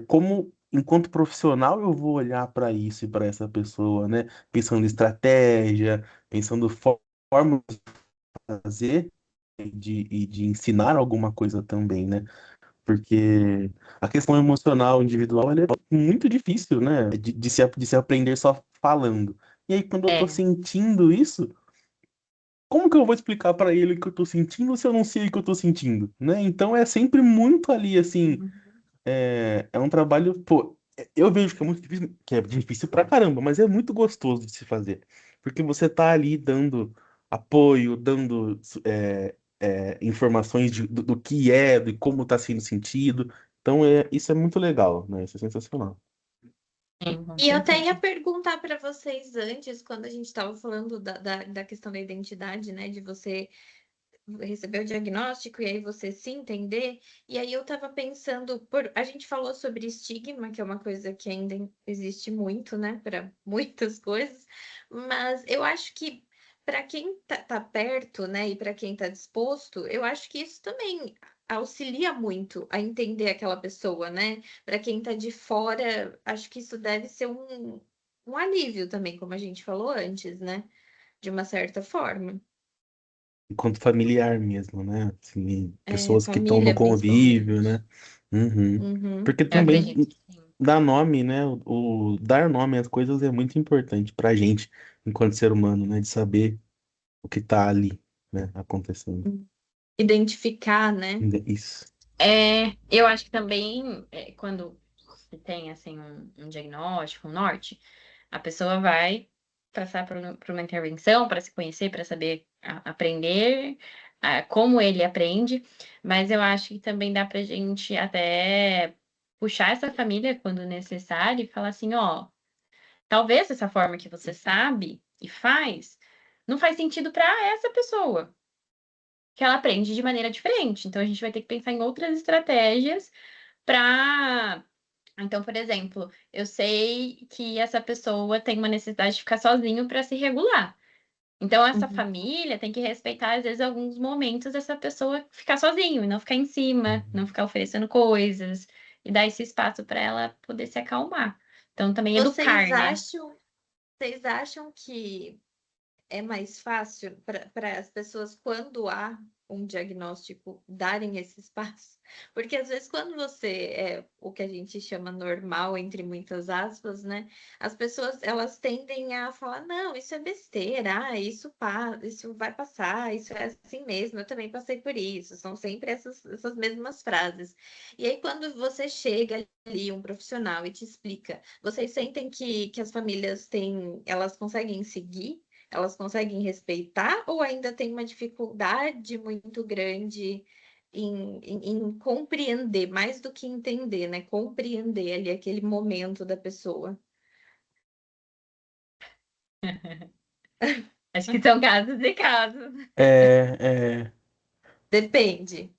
como enquanto profissional eu vou olhar para isso e para essa pessoa, né? Pensando em estratégia, pensando formas de fazer e de ensinar alguma coisa também, né? Porque a questão emocional individual ela é muito difícil, né? De se aprender só falando. E aí, quando eu tô é, sentindo isso, como que eu vou explicar pra ele o que eu tô sentindo se eu não sei o que eu tô sentindo, né? Então é sempre muito ali, assim, uhum, é um trabalho, pô, eu vejo que é muito difícil, que é difícil pra caramba, mas é muito gostoso de se fazer, porque você tá ali dando apoio, dando informações do que é, de como tá sendo sentido, então isso é muito legal, né? Isso é sensacional. sim, com E eu até ia certeza. perguntar para vocês antes, quando a gente estava falando da questão da identidade, né? De você receber o diagnóstico e aí você se entender. E aí eu estava pensando, a gente falou sobre estigma, que é uma coisa que ainda existe muito, né? Para muitas coisas, mas eu acho que para quem tá perto, né, e para quem está disposto, eu acho que isso também auxilia muito a entender aquela pessoa, né? Para quem está de fora, acho que isso deve ser um alívio também, como a gente falou antes, né? De uma certa forma. Enquanto familiar mesmo, né? Assim, É, pessoas que estão no família, convívio, principalmente. né? Uhum. Uhum. Porque Eu também acredito que sim. dar nome, né? O dar nome às coisas é muito importante pra gente, enquanto ser humano, né? De saber o que tá ali, né? Acontecendo. Identificar, né? Isso. Eu acho que também, quando se tem assim um diagnóstico, um norte, a pessoa vai passar por uma intervenção para se conhecer, para saber aprender, como ele aprende, mas eu acho que também dá para a gente até puxar essa família quando necessário e falar assim, ó, talvez essa forma que você sabe e faz não faz sentido para essa pessoa, que ela aprende de maneira diferente. Então a gente vai ter que pensar em outras estratégias para. Então, por exemplo, eu sei que essa pessoa tem uma necessidade de ficar sozinho para se regular. Então, essa Uhum. família tem que respeitar, às vezes, alguns momentos dessa pessoa ficar sozinho e não ficar em cima, não Uhum. ficar oferecendo coisas e dar esse espaço para ela poder se acalmar. Então, também Vocês educar, né? acham, vocês acham que é mais fácil para as pessoas, quando há um diagnóstico, darem esse espaço? Porque às vezes, quando você é o que a gente chama normal, entre muitas aspas, né? As pessoas elas tendem a falar: não, isso é besteira, isso passa, isso vai passar, isso é assim mesmo, eu também passei por isso. São sempre essas mesmas frases. E aí, quando você chega ali, um profissional, e te explica, vocês sentem que as famílias têm, elas conseguem seguir? Elas conseguem respeitar ou ainda tem uma dificuldade muito grande em compreender, mais do que entender, né? Compreender ali aquele momento da pessoa. Acho que são casos e casos. É, é, Depende.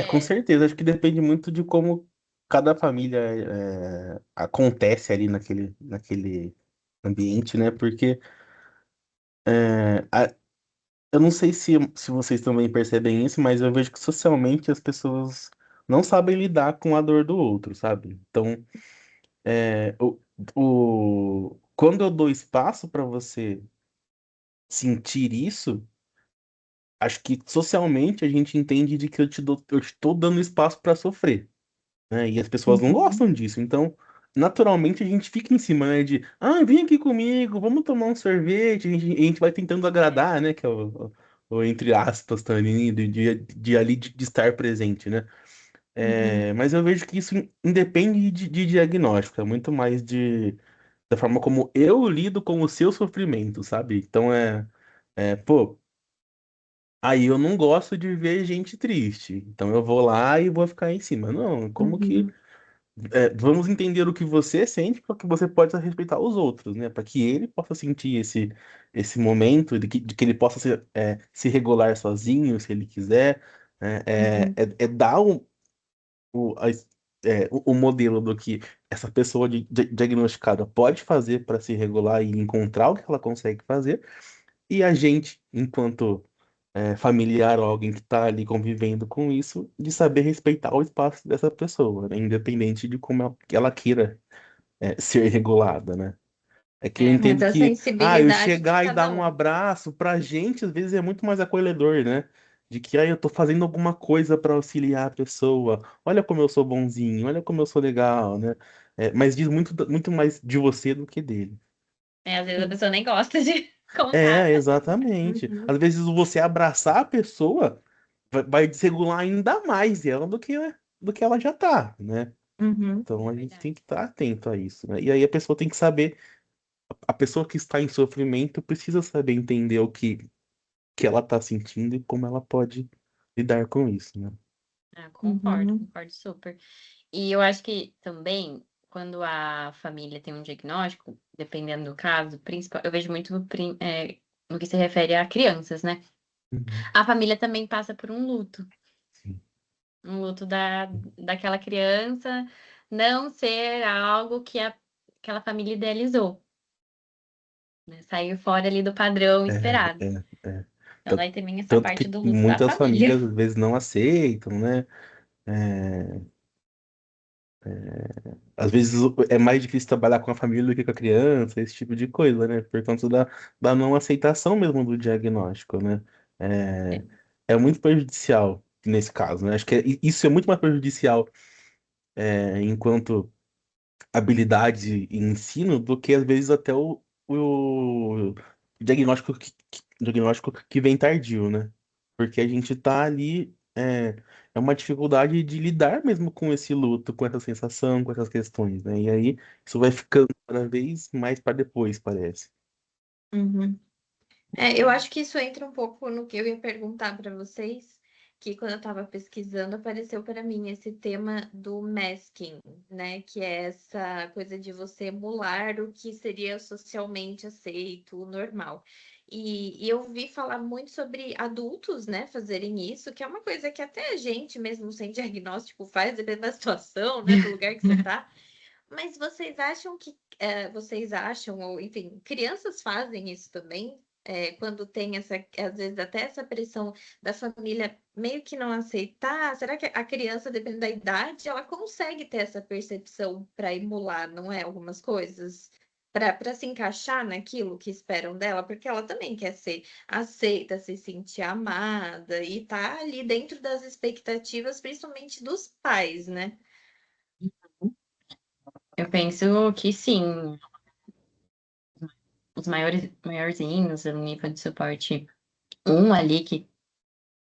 com É. certeza. Acho que depende muito de como cada família acontece ali naquele ambiente, né? Porque é, a- eu não sei se vocês também percebem isso, mas eu vejo que socialmente as pessoas não sabem lidar com a dor do outro, sabe? Então, é, o, quando eu dou espaço para você sentir isso, acho que socialmente a gente entende de que eu te estou dando espaço para sofrer, né? E as pessoas não Uhum. gostam disso. Então, naturalmente a gente fica em cima, né? De, vem aqui comigo, vamos tomar um sorvete. A gente vai tentando agradar, né? Que é o entre aspas, tá ali, de estar presente, né? Uhum, Mas eu vejo que isso independe de diagnóstico, é muito mais da forma como eu lido com o seu sofrimento, sabe? Então pô, aí eu não gosto de ver gente triste, então eu vou lá e vou ficar em cima. Não, como que uhum, vamos entender o que você sente para que você possa respeitar os outros, né? Para que ele possa sentir esse momento, de que ele possa se regular sozinho, se ele quiser. Né? uhum, Dar o, a es- o modelo do que essa pessoa diagnosticada pode fazer para se regular e encontrar o que ela consegue fazer, e a gente, enquanto familiar ou alguém que está ali convivendo com isso, de saber respeitar o espaço dessa pessoa, né? Independente de como ela queira ser regulada, né? É que eu É, Mas entendo a que, eu sensibilidade de chegar e dar cada um um. abraço pra gente, às vezes é muito mais acolhedor, né? De que, eu tô fazendo alguma coisa pra auxiliar a pessoa. Olha como eu sou bonzinho, olha como eu sou legal, né? Mas diz muito mais de você do que dele. às vezes a Sim. pessoa nem gosta de contar. Exatamente. Uhum, Às vezes você abraçar a pessoa vai desregular ainda mais ela do que ela já tá, né? uhum, Então a gente Verdade. tem que estar atento a isso, né? E aí a pessoa tem que saber, a pessoa que está em sofrimento precisa saber entender o que ela está sentindo e como ela pode lidar com isso, né? Ah, concordo, uhum, concordo super. E eu acho que também, quando a família tem um diagnóstico, dependendo do caso, principal, eu vejo muito no que se refere a crianças, né? Uhum. A família também passa por um luto. Sim. Um luto daquela criança não ser algo que aquela família idealizou, né? Sair fora ali do padrão É, esperado. é, é. Então, Tanto, daí também essa tanto parte que do luto da muitas família. famílias às vezes não aceitam, né? É, Às vezes é mais difícil trabalhar com a família do que com a criança, esse tipo de coisa, né? Por conta da não aceitação mesmo do diagnóstico, né? É, é muito prejudicial nesse caso, né? Acho que isso é muito mais prejudicial enquanto habilidade e ensino do que às vezes até o diagnóstico que vem tardio, né? Porque a gente tá ali, é uma dificuldade de lidar mesmo com esse luto, com essa sensação, com essas questões, né? E aí isso vai ficando cada vez mais para depois, parece. uhum. Eu acho que isso entra um pouco no que eu ia perguntar para vocês, que quando eu estava pesquisando apareceu para mim esse tema do masking, né? Que é essa coisa de você emular o que seria socialmente aceito, o normal. E eu vi falar muito sobre adultos, né, fazerem isso, que é uma coisa que até a gente, mesmo sem diagnóstico, faz, dependendo da situação, né, do lugar que você está. Mas vocês acham que vocês acham, ou enfim, crianças fazem isso também? Quando tem essa, às vezes até essa pressão da família meio que não aceitar, será que a criança, dependendo da idade, ela consegue ter essa percepção para emular, não é? Algumas coisas, para se encaixar naquilo que esperam dela, porque ela também quer ser aceita, se sentir amada e tá ali dentro das expectativas, principalmente dos pais, né? Eu penso que sim, os maiorzinhos, o nível de suporte um ali que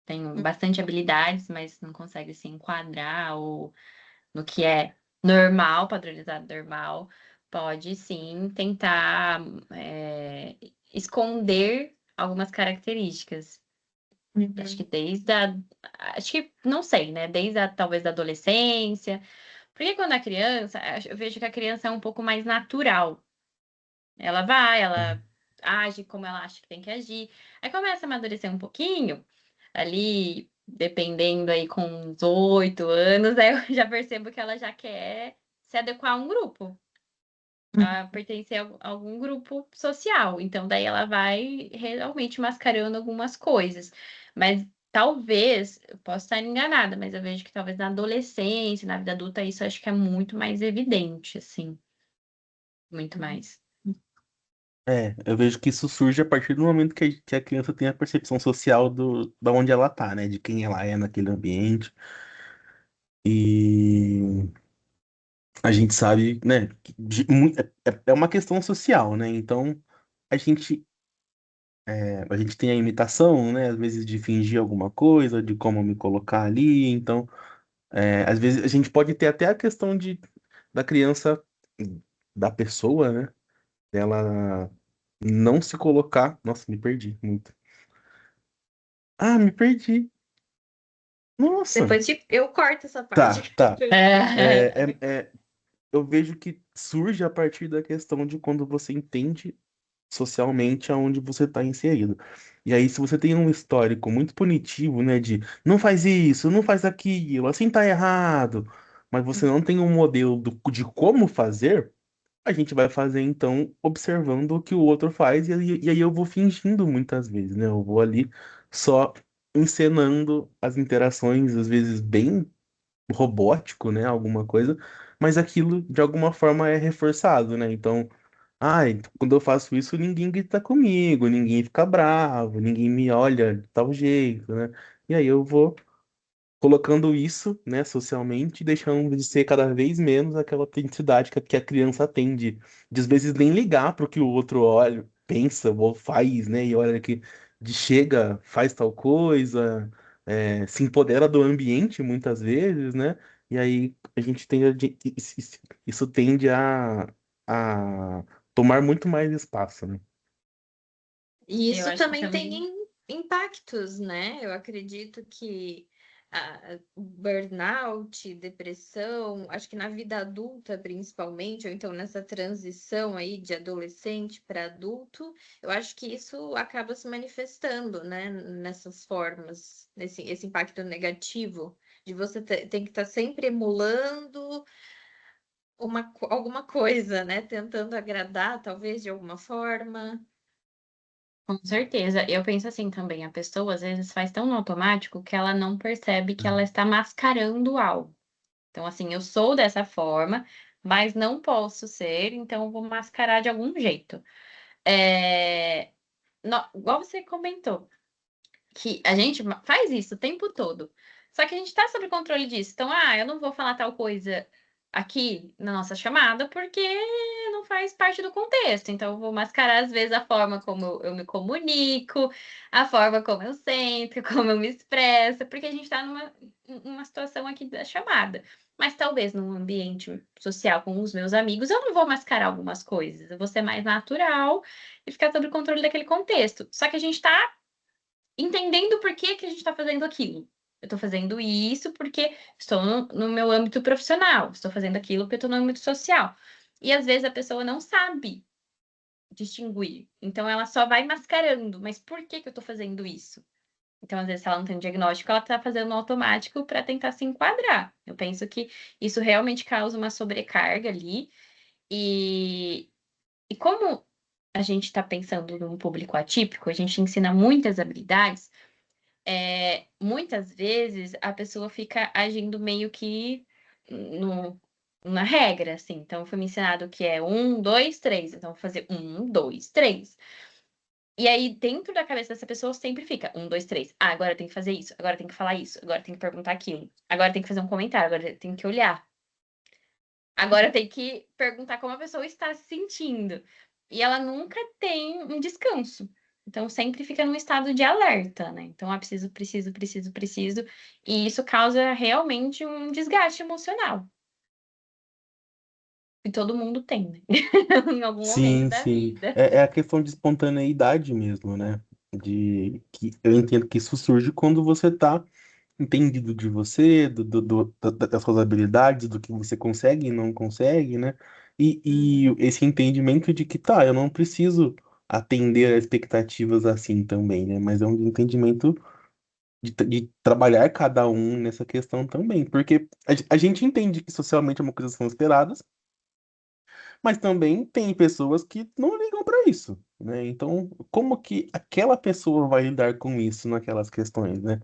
tem bastante habilidades, mas não consegue se enquadrar ou no que é normal, padronizado normal, pode sim tentar esconder algumas características. Acho que Uhum. acho que, não sei, né? Desde talvez da adolescência. Porque quando a criança, eu vejo que a criança é um pouco mais natural. Ela age como ela acha que tem que agir. Aí começa a amadurecer um pouquinho, ali, dependendo aí com uns 8 anos, aí eu já percebo que ela já quer se adequar a um grupo, a pertencer a algum grupo social. Então, daí ela vai realmente mascarando algumas coisas. Mas talvez, eu posso estar enganada, mas eu vejo que talvez na adolescência, na vida adulta, isso eu acho que é muito mais evidente, assim, muito mais. Eu vejo que isso surge a partir do momento que a criança tem a percepção social da onde ela tá, né? De quem ela é naquele ambiente. E a gente sabe, né, que é uma questão social, né? Então, a gente, a gente tem a imitação, né, às vezes de fingir alguma coisa, de como me colocar ali. Então, às vezes a gente pode ter até a questão da criança, da pessoa, né, dela não se colocar. Nossa, me perdi muito. Ah, me perdi. Nossa. Eu corto essa parte. Tá, tá. É. É, eu vejo que surge a partir da questão de quando você entende socialmente aonde você está inserido. E aí, se você tem um histórico muito punitivo, né, de não faz isso, não faz aquilo, assim tá errado, mas você não tem um modelo de como fazer, a gente vai fazer então observando o que o outro faz, e aí eu vou fingindo muitas vezes, né? Eu vou ali só encenando as interações, às vezes bem robótico, né? Alguma coisa, mas aquilo de alguma forma é reforçado, né? Então, ai, quando eu faço isso, ninguém grita comigo, ninguém fica bravo, ninguém me olha de tal jeito, né? E aí eu vou colocando isso, né, socialmente, deixando de ser cada vez menos aquela autenticidade que a criança tem de às vezes nem ligar para o que o outro olha, pensa ou faz, né, e olha que chega, faz tal coisa, se empodera do ambiente muitas vezes, né, e aí a gente tende isso tende a tomar muito mais espaço, né? E Eu isso acho que também tem também. impactos, né? Eu acredito que burnout, depressão, acho que na vida adulta principalmente, ou então nessa transição aí de adolescente para adulto, eu acho que isso acaba se manifestando, né? Nessas formas, esse impacto negativo de você tem que estar sempre emulando alguma coisa, né? Tentando agradar, talvez, de alguma forma. Com certeza. Eu penso assim também, a pessoa às vezes faz tão no automático que ela não percebe que ela está mascarando algo. Então, assim, eu sou dessa forma, mas não posso ser, então eu vou mascarar de algum jeito. É... Igual você comentou, que a gente faz isso o tempo todo. Só que a gente está sob controle disso. Então, eu não vou falar tal coisa aqui na nossa chamada porque não faz parte do contexto. Então, eu vou mascarar, às vezes, a forma como eu me comunico, a forma como eu sento, como eu me expresso, porque a gente está numa situação aqui da chamada. Mas talvez num ambiente social com os meus amigos, eu não vou mascarar algumas coisas. Eu vou ser mais natural e ficar sob controle daquele contexto. Só que a gente está entendendo por que que a gente está fazendo aquilo. Eu estou fazendo isso porque estou no meu âmbito profissional, estou fazendo aquilo porque estou no âmbito social. E às vezes a pessoa não sabe distinguir. Então ela só vai mascarando. Mas por que que eu estou fazendo isso? Então, às vezes, se ela não tem um diagnóstico, ela está fazendo no automático para tentar se enquadrar. Eu penso que isso realmente causa uma sobrecarga ali. E, e como a gente está pensando num público atípico, a gente ensina muitas habilidades. Muitas vezes a pessoa fica agindo meio que no, na regra, assim. Então, foi me ensinado que é um, dois, três. Então, vou fazer um, dois, três. E aí, dentro da cabeça dessa pessoa, sempre fica um, dois, três. Agora tem que fazer isso, agora tem que falar isso, agora tem que perguntar aquilo, agora tem que fazer um comentário, agora tem que olhar, agora tem que perguntar como a pessoa está se sentindo. E ela nunca tem um descanso. Então, sempre fica num estado de alerta, né? Então, preciso, preciso, preciso, preciso. E isso causa realmente um desgaste emocional. E todo mundo tem, né? Em algum momento Sim, da sim. vida. É a questão de espontaneidade mesmo, né? De que eu entendo que isso surge quando você tá entendido de você, das suas habilidades, do que você consegue e não consegue, né? E Uhum. esse entendimento de que tá, eu não preciso atender a expectativas assim também, né? Mas é um entendimento de trabalhar cada um nessa questão também, porque a gente entende que socialmente é uma coisa que são esperadas, mas também tem pessoas que não ligam para isso, né? Então, como que aquela pessoa vai lidar com isso naquelas questões, né?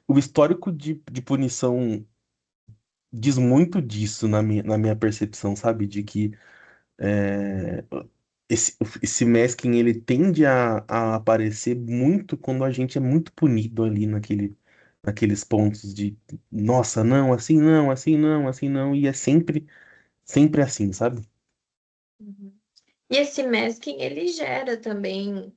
O histórico de punição diz muito disso na minha percepção, sabe? De que é, esse masking, ele tende a aparecer muito quando a gente é muito punido ali naqueles pontos de, nossa, não, assim não, assim não, assim não, e é sempre assim, sabe? Uhum. E esse masking, ele gera também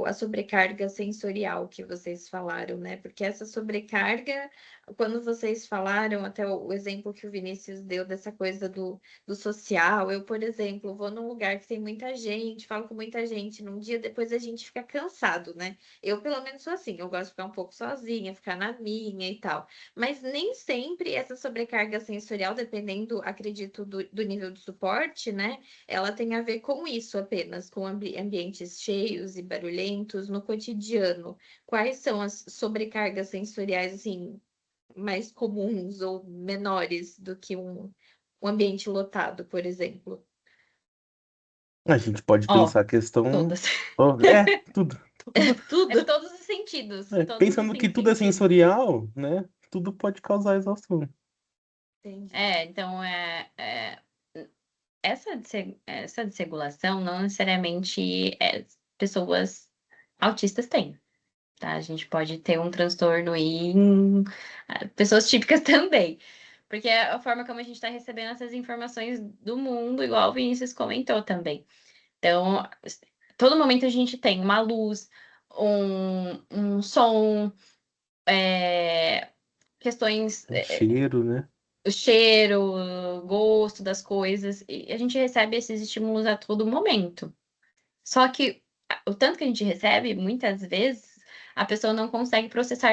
a sobrecarga sensorial que vocês falaram, né? Porque essa sobrecarga, quando vocês falaram, até o exemplo que o Vinícius deu dessa coisa do social, eu, por exemplo, vou num lugar que tem muita gente, falo com muita gente, num dia depois a gente fica cansado, né? Eu, pelo menos, sou assim, eu gosto de ficar um pouco sozinha, ficar na minha e tal. Mas nem sempre essa sobrecarga sensorial, dependendo, acredito, do nível de suporte, né? Ela tem a ver com isso apenas, com ambientes cheios e barulhentos no cotidiano. Quais são as sobrecargas sensoriais, assim, mais comuns ou menores do que um ambiente lotado, por exemplo? A gente pode Ó, pensar a questão. todas. Oh, tudo. É Tudo. todos os sentidos, todos os Pensando que cinco tudo é sentidos. sensorial, né? Tudo pode causar exaustão. Entendi. Então essa desregulação não necessariamente pessoas autistas têm, tá? A gente pode ter um transtorno em pessoas típicas também. Porque é a forma como a gente está recebendo essas informações do mundo, igual o Vinícius comentou também. Então, todo momento a gente tem uma luz, um som, questões, Um cheiro, né? o cheiro, o gosto das coisas, e a gente recebe esses estímulos a todo momento. Só que o tanto que a gente recebe, muitas vezes, a pessoa não consegue processar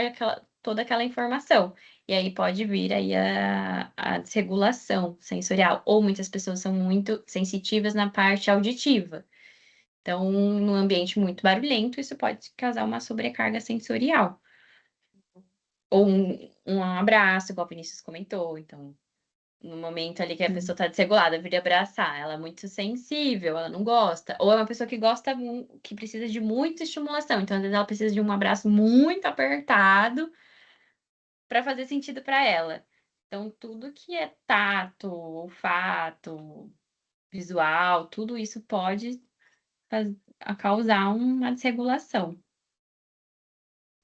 toda aquela informação. E aí pode vir aí a desregulação sensorial. Ou muitas pessoas são muito sensitivas na parte auditiva. Então, num ambiente muito barulhento, isso pode causar uma sobrecarga sensorial. Ou um abraço, igual o Vinícius comentou. Então, no momento ali que a pessoa tá desregulada, vir abraçar, ela é muito sensível, ela não gosta. Ou é uma pessoa que gosta, que precisa de muita estimulação. Então, às vezes, ela precisa de um abraço muito apertado para fazer sentido para ela. Então, tudo que é tato, olfato, visual, tudo isso pode causar uma desregulação.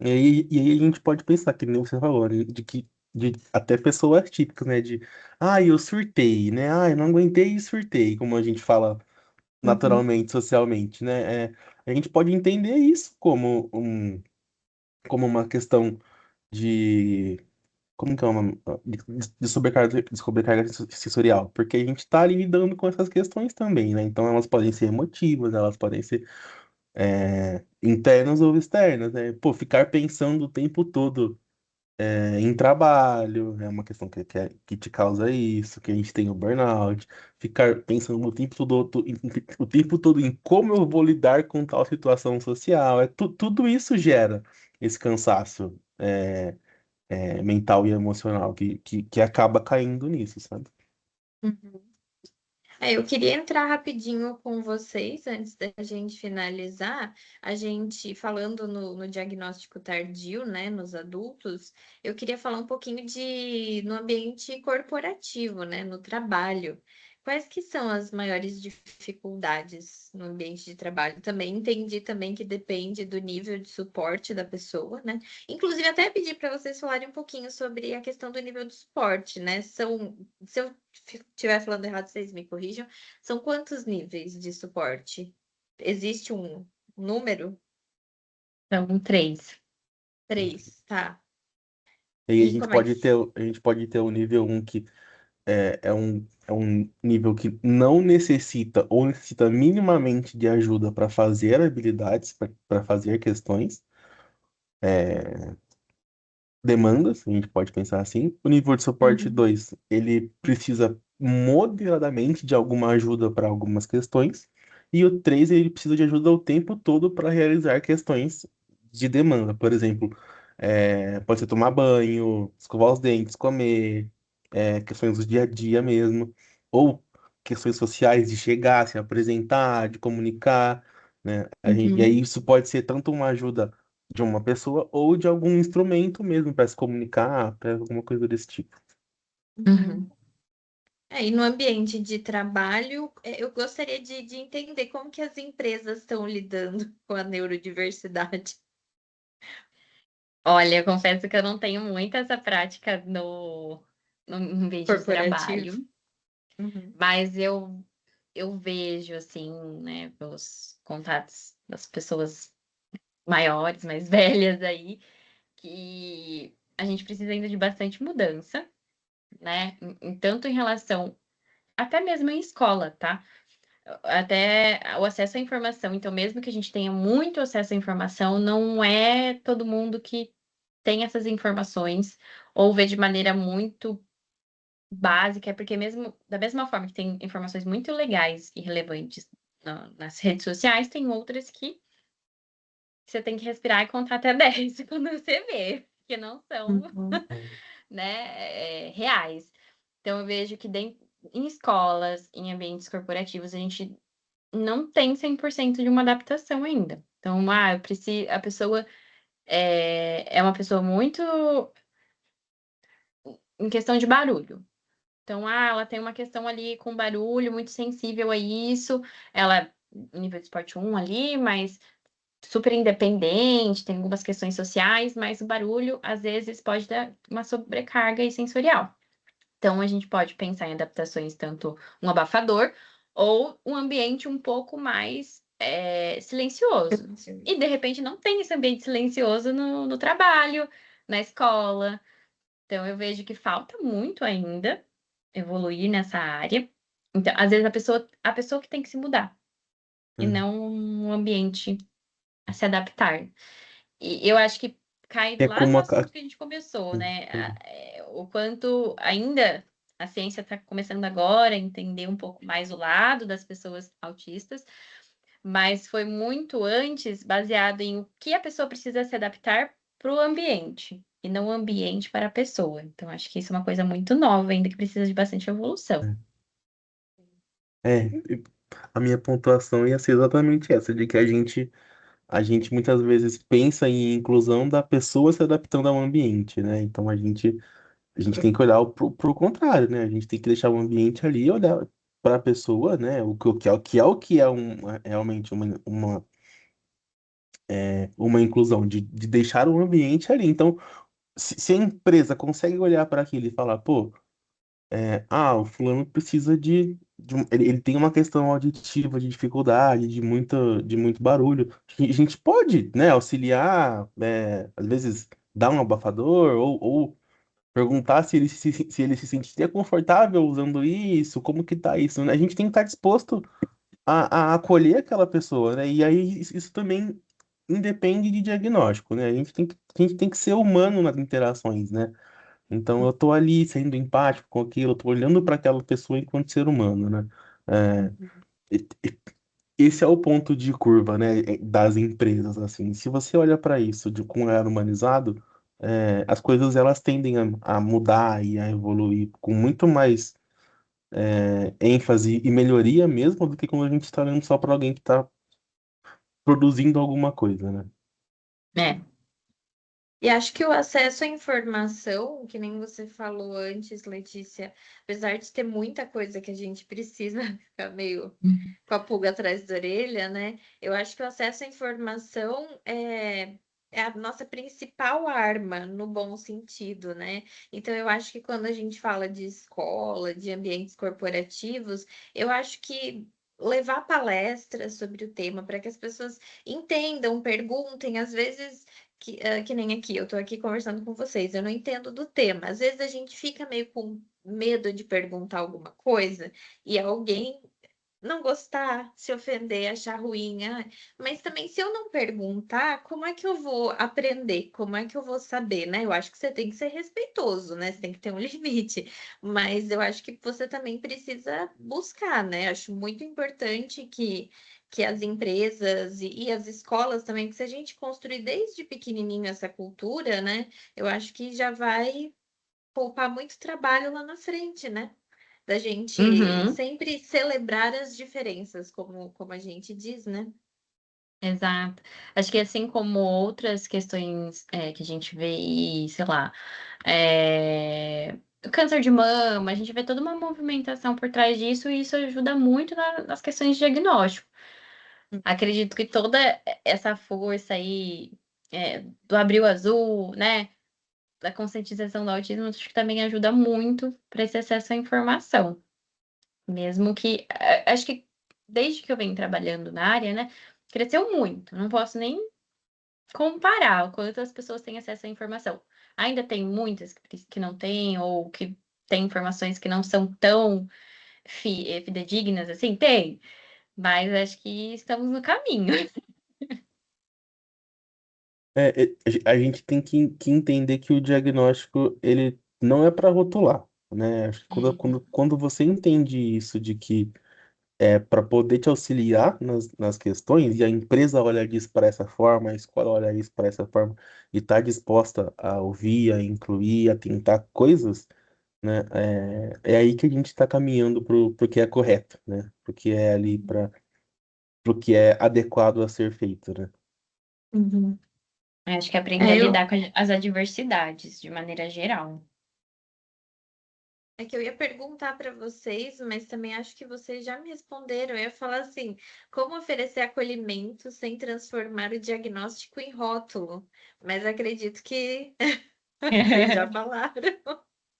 E aí a gente pode pensar, que nem você falou, né, de até pessoas típicas, né? De, eu surtei, né? Eu não aguentei e surtei, como a gente fala Uhum. naturalmente, socialmente, né? A gente pode entender isso como uma questão de. Como que é o nome? De sobrecarga sensorial. Porque a gente está ali lidando com essas questões também, né? Então elas podem ser emotivas, elas podem ser internas ou externas, né? Pô, ficar pensando o tempo todo em trabalho é uma questão que te causa isso, que a gente tem o burnout. Ficar pensando o tempo todo em como eu vou lidar com tal situação social. Tudo isso gera esse cansaço mental e emocional que acaba caindo nisso, sabe? Uhum. Eu queria entrar rapidinho com vocês, antes da gente finalizar, a gente falando no diagnóstico tardio, né, nos adultos, eu queria falar um pouquinho no ambiente corporativo, né, no trabalho. Quais que são as maiores dificuldades no ambiente de trabalho? Também entendi também que depende do nível de suporte da pessoa, né? Inclusive, até pedi para vocês falarem um pouquinho sobre a questão do nível de suporte, né? Se eu estiver falando errado, vocês me corrijam. São quantos níveis de suporte? Existe um número? Então, 3. Três, tá. E aí a E gente como é que. pode ter, a gente pode ter o nível um que é um nível que não necessita ou necessita minimamente de ajuda para fazer habilidades, para fazer questões, demandas, a gente pode pensar assim. O nível de suporte Uhum, 2 ele precisa moderadamente de alguma ajuda para algumas questões. E o 3 ele precisa de ajuda o tempo todo para realizar questões de demanda. Por exemplo, pode ser tomar banho, escovar os dentes, comer, questões do dia a dia mesmo. Ou questões sociais de chegar, se apresentar, de comunicar, né? E aí uhum, isso pode ser tanto uma ajuda de uma pessoa ou de algum instrumento mesmo para se comunicar, para alguma coisa desse tipo. uhum. E no ambiente de trabalho, eu gostaria de entender como que as empresas estão lidando com a neurodiversidade. Olha, eu confesso que eu não tenho muito essa prática no ambiente de Corporativo. trabalho, Uhum. mas eu vejo, assim, né, pelos contatos das pessoas maiores, mais velhas aí, que a gente precisa ainda de bastante mudança, né? Tanto em relação, até mesmo em escola, tá? Até o acesso à informação. Então, mesmo que a gente tenha muito acesso à informação, não é todo mundo que tem essas informações ou vê de maneira muito básica, porque mesmo da mesma forma que tem informações muito legais e relevantes nas redes sociais, tem outras que você tem que respirar e contar até 10 quando você vê, que não são, Uhum. né, reais. Então eu vejo que em escolas, em ambientes corporativos, a gente não tem 100% de uma adaptação ainda. Então, eu preciso, a pessoa é uma pessoa muito em questão de barulho. Então, ela tem uma questão ali com barulho, muito sensível a isso. Ela, nível de esporte 1 ali, mas super independente, tem algumas questões sociais, mas o barulho, às vezes, pode dar uma sobrecarga aí sensorial. Então, a gente pode pensar em adaptações, tanto um abafador ou um ambiente um pouco mais silencioso. E, de repente, não tem esse ambiente silencioso no trabalho, na escola. Então, eu vejo que falta muito ainda evoluir nessa área. Então, às vezes, a pessoa que tem que se mudar, e Hum. não um ambiente a se adaptar. E eu acho que cai É lá no como assunto que a gente começou, né? Entendi. O quanto ainda a ciência está começando agora a entender um pouco mais o lado das pessoas autistas, mas foi muito antes baseado em o que a pessoa precisa se adaptar para o ambiente, e não o ambiente para a pessoa. Então, acho que isso é uma coisa muito nova ainda, que precisa de bastante evolução. E a minha pontuação ia ser exatamente essa, de que a gente muitas vezes pensa em inclusão da pessoa se adaptando ao ambiente, né? Então a gente tem que olhar pro contrário, né? A gente tem que deixar o ambiente ali e olhar para a pessoa, né? O que é realmente uma inclusão, de deixar o ambiente ali. Então, se a empresa consegue olhar para aquilo e falar, pô, o fulano precisa ele tem uma questão auditiva, de dificuldade, de muito barulho. A gente pode, né, auxiliar, às vezes dar um abafador ou perguntar se ele se sentiria confortável usando isso, como que tá isso, né? A gente tem que estar disposto a acolher aquela pessoa, né? E aí isso também independe de diagnóstico, né? A gente tem que ser humano nas interações, né? Então eu tô ali sendo empático com aquilo, eu tô olhando para aquela pessoa enquanto ser humano, né? É, esse é o ponto de curva, né, das empresas, assim. Se você olha para isso com um olhar humanizado, as coisas elas tendem a mudar e a evoluir com muito mais ênfase e melhoria mesmo do que quando a gente está olhando só para alguém que está produzindo alguma coisa, né? É. E acho que o acesso à informação, que nem você falou antes, Letícia, apesar de ter muita coisa que a gente precisa ficar meio com a pulga atrás da orelha, né? Eu acho que o acesso à informação é a nossa principal arma, no bom sentido, né? Então, eu acho que quando a gente fala de escola, de ambientes corporativos, eu acho que levar palestras sobre o tema para que as pessoas entendam, perguntem, às vezes que nem aqui, eu tô aqui conversando com vocês, eu não entendo do tema. Às vezes a gente fica meio com medo de perguntar alguma coisa e alguém não gostar, se ofender, achar ruim. Mas também, se eu não perguntar, como é que eu vou aprender? Como é que eu vou saber, né? Eu acho que você tem que ser respeitoso, né? Você tem que ter um limite. Mas eu acho que você também precisa buscar, né? Acho muito importante que as empresas e as escolas também, que se a gente construir desde pequenininho essa cultura, né? Eu acho que já vai poupar muito trabalho lá na frente, né? Da gente Uhum, sempre celebrar as diferenças, como a gente diz, né? exato. Acho que assim como outras questões que a gente vê, sei lá, o câncer de mama, a gente vê toda uma movimentação por trás disso, e isso ajuda muito nas questões de diagnóstico. Acredito que toda essa força aí do Abril Azul, né? Da conscientização do autismo, acho que também ajuda muito para esse acesso à informação. Mesmo que, acho que desde que eu venho trabalhando na área, né, cresceu muito. Não posso nem comparar o quanto as pessoas têm acesso à informação. Ainda tem muitas que não têm, ou que têm informações que não são tão fidedignas assim? Tem, mas acho que estamos no caminho. A gente tem que entender que o diagnóstico ele não é para rotular, né? Acho que Uhum. quando você entende isso de que é para poder te auxiliar nas questões, e a empresa olha isso para essa forma, a escola olha isso para essa forma, e está disposta a ouvir, a incluir, a tentar coisas, né? É aí que a gente está caminhando pro que é correto, né? Pro que é ali pro que é adequado a ser feito, né? Uhum. Acho que aprender a É, lidar com as adversidades de maneira geral. é que eu ia perguntar para vocês, mas também acho que vocês já me responderam. Eu ia falar assim: como oferecer acolhimento sem transformar o diagnóstico em rótulo? Mas acredito que vocês já falaram.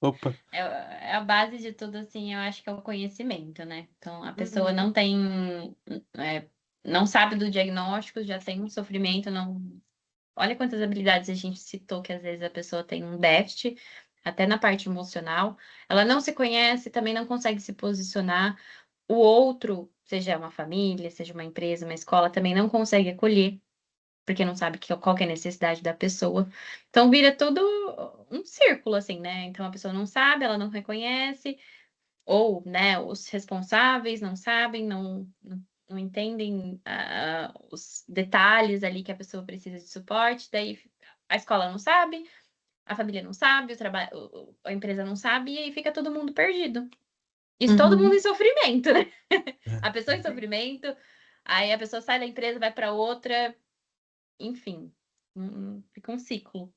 Opa. É a base de tudo, assim, eu acho que é o conhecimento, né? Então, a pessoa Uhum, não tem, é, não sabe do diagnóstico, já tem um sofrimento, não. Olha quantas habilidades a gente citou que às vezes a pessoa tem um déficit, até na parte emocional. Ela não se conhece, também não consegue se posicionar. O outro, seja uma família, seja uma empresa, uma escola, também não consegue acolher, porque não sabe qual que é a necessidade da pessoa. Então vira tudo um círculo, assim, né? Então a pessoa não sabe, ela não reconhece, ou, né, os responsáveis não sabem, não entendem os detalhes ali que a pessoa precisa de suporte, daí a escola não sabe, a família não sabe, a empresa não sabe, e aí fica todo mundo perdido. Isso todo mundo uhum. em sofrimento, né? A pessoa em É. sofrimento, aí a pessoa sai da empresa, vai para outra, enfim, fica um ciclo.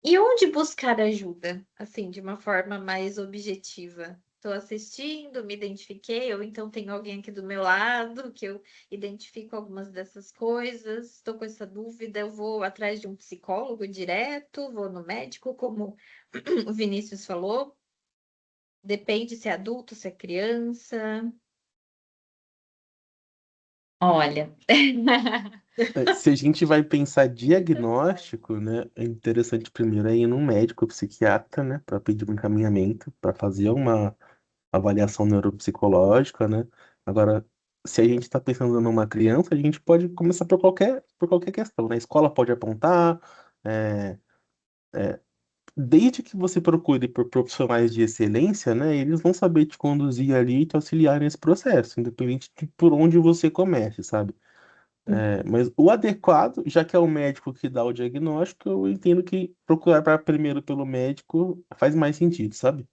E onde buscar ajuda, assim, de uma forma mais objetiva? Estou assistindo, me identifiquei, ou então tem alguém aqui do meu lado que eu identifico algumas dessas coisas, estou com essa dúvida, eu vou atrás de um psicólogo direto, vou no médico, como o Vinícius falou. Depende se é adulto, se é criança. Olha. Se a gente vai pensar diagnóstico, né, é interessante primeiro ir num médico psiquiatra, né, para pedir um encaminhamento, para fazer uma avaliação neuropsicológica, né? Agora, se a gente está pensando numa criança, a gente pode começar por qualquer questão, né? A escola pode apontar, é, desde que você procure por profissionais de excelência, né, eles vão saber te conduzir ali e te auxiliar nesse processo, independente de por onde você comece, sabe? Mas o adequado, já que é o médico que dá o diagnóstico, eu entendo que procurar primeiro pelo médico faz mais sentido, sabe?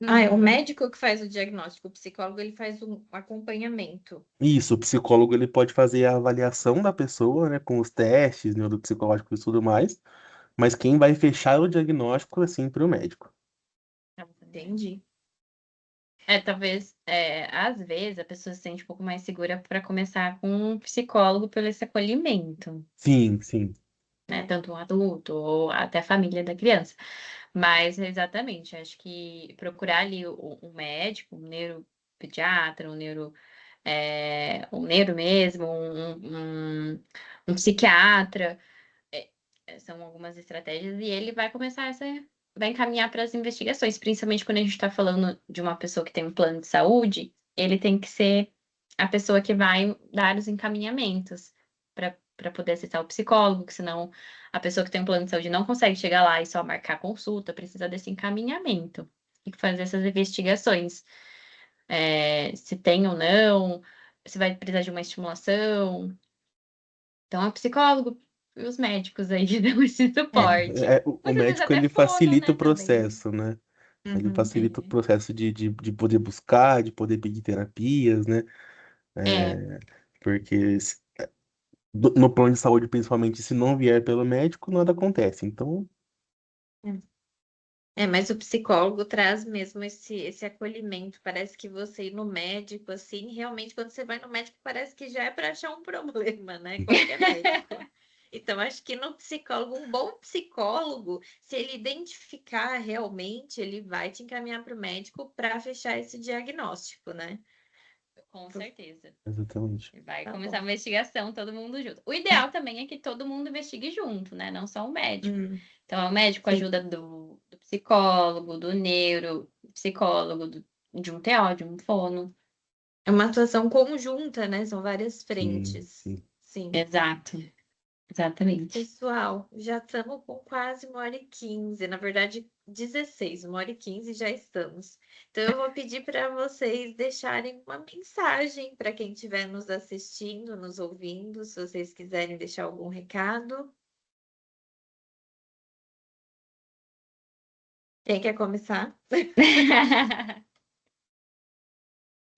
Ah, é o médico que faz o diagnóstico, o psicólogo ele faz um acompanhamento. Isso, o psicólogo ele pode fazer a avaliação da pessoa, né, com os testes neuropsicológicos e tudo mais, mas quem vai fechar o diagnóstico é sempre o médico. Entendi. Talvez, às vezes, a pessoa se sente um pouco mais segura para começar com um psicólogo pelo esse acolhimento, Sim, sim. né? Tanto um adulto ou até a família da criança. Mas, exatamente, acho que procurar ali um médico, um neuropediatra, um neuro mesmo, um psiquiatra, são algumas estratégias, e ele vai vai encaminhar para as investigações, principalmente quando a gente está falando de uma pessoa que tem um plano de saúde, ele tem que ser a pessoa que vai dar os encaminhamentos para poder acessar o psicólogo, que senão a pessoa que tem um plano de saúde não consegue chegar lá e só marcar consulta, precisa desse encaminhamento e fazer essas investigações. Se tem ou não, se vai precisar de uma estimulação. Então, é o psicólogo e os médicos aí que dão esse suporte. O Muitas vezes médico até ele fono, facilita né, o também. processo, né? Ele Uhum. facilita o processo de poder buscar, de poder pedir terapias, né? É, Porque no plano de saúde, principalmente, se não vier pelo médico, nada acontece. Então, Mas o psicólogo traz mesmo esse acolhimento. Parece que você ir no médico, assim, realmente, quando você vai no médico, parece que já é para achar um problema, né? Qualquer médico. Então, acho que no psicólogo, um bom psicólogo, se ele identificar realmente, ele vai te encaminhar para o médico para fechar esse diagnóstico, né? Com certeza. Exatamente. Vai Tá começar a bom. investigação, todo mundo junto. O ideal também é que todo mundo investigue junto, né? Não só o médico. Então, o médico com a Sim. ajuda do psicólogo, do neuropsicólogo, de um TO, de um fono. É uma atuação conjunta, né? São várias Sim, frentes. sim. Sim. Exato. Exatamente. Pessoal, já estamos com quase 1h15, na verdade 16, 1h15 já estamos. Então eu vou pedir para vocês deixarem uma mensagem para quem estiver nos assistindo, nos ouvindo, se vocês quiserem deixar algum recado. Quem quer começar?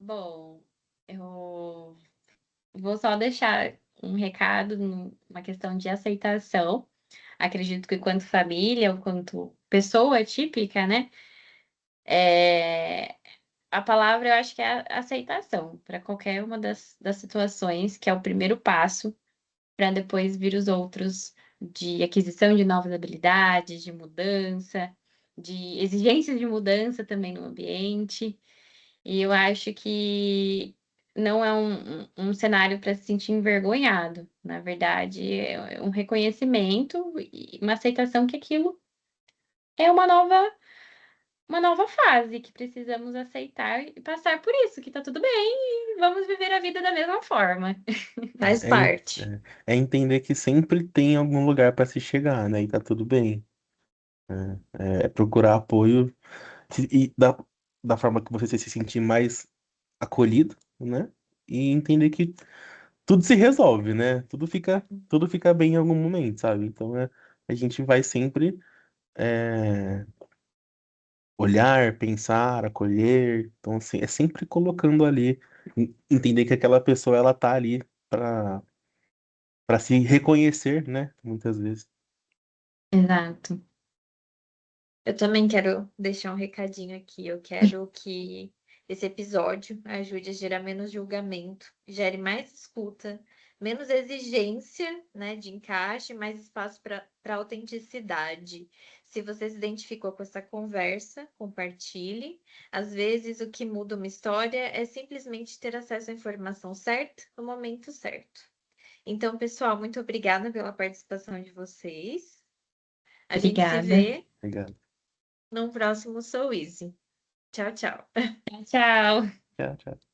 Bom, eu vou só deixar um recado numa questão de aceitação. Acredito que quanto família ou quanto pessoa típica, né? A palavra eu acho que é a aceitação para qualquer uma das situações, que é o primeiro passo para depois vir os outros de aquisição de novas habilidades, de mudança, de exigências de mudança também no ambiente. E eu acho que não é um cenário para se sentir envergonhado. Na verdade, é um reconhecimento e uma aceitação que aquilo é uma nova fase que precisamos aceitar e passar por isso, que tá tudo bem e vamos viver a vida da mesma forma. Faz É, parte. é entender que sempre tem algum lugar para se chegar, né? E tá tudo bem. É procurar apoio e da forma que você se sentir mais acolhido, né? E entender que tudo se resolve, né? Tudo fica bem em algum momento, sabe? Então a gente vai sempre é, olhar, pensar, acolher. Então, assim, é sempre colocando ali, entender que aquela pessoa ela tá ali para se reconhecer, né? Muitas vezes. Exato. Eu também quero deixar um recadinho aqui. Eu quero que esse episódio ajude a gerar menos julgamento, gere mais escuta, menos exigência, né, de encaixe, mais espaço para autenticidade. Se você se identificou com essa conversa, compartilhe. Às vezes, o que muda uma história é simplesmente ter acesso à informação certa no momento certo. Então, pessoal, muito obrigada pela participação de vocês. A gente se Obrigada. vê Obrigado. num próximo Sou Easy. Tchau, tchau. Tchau. Tchau, tchau.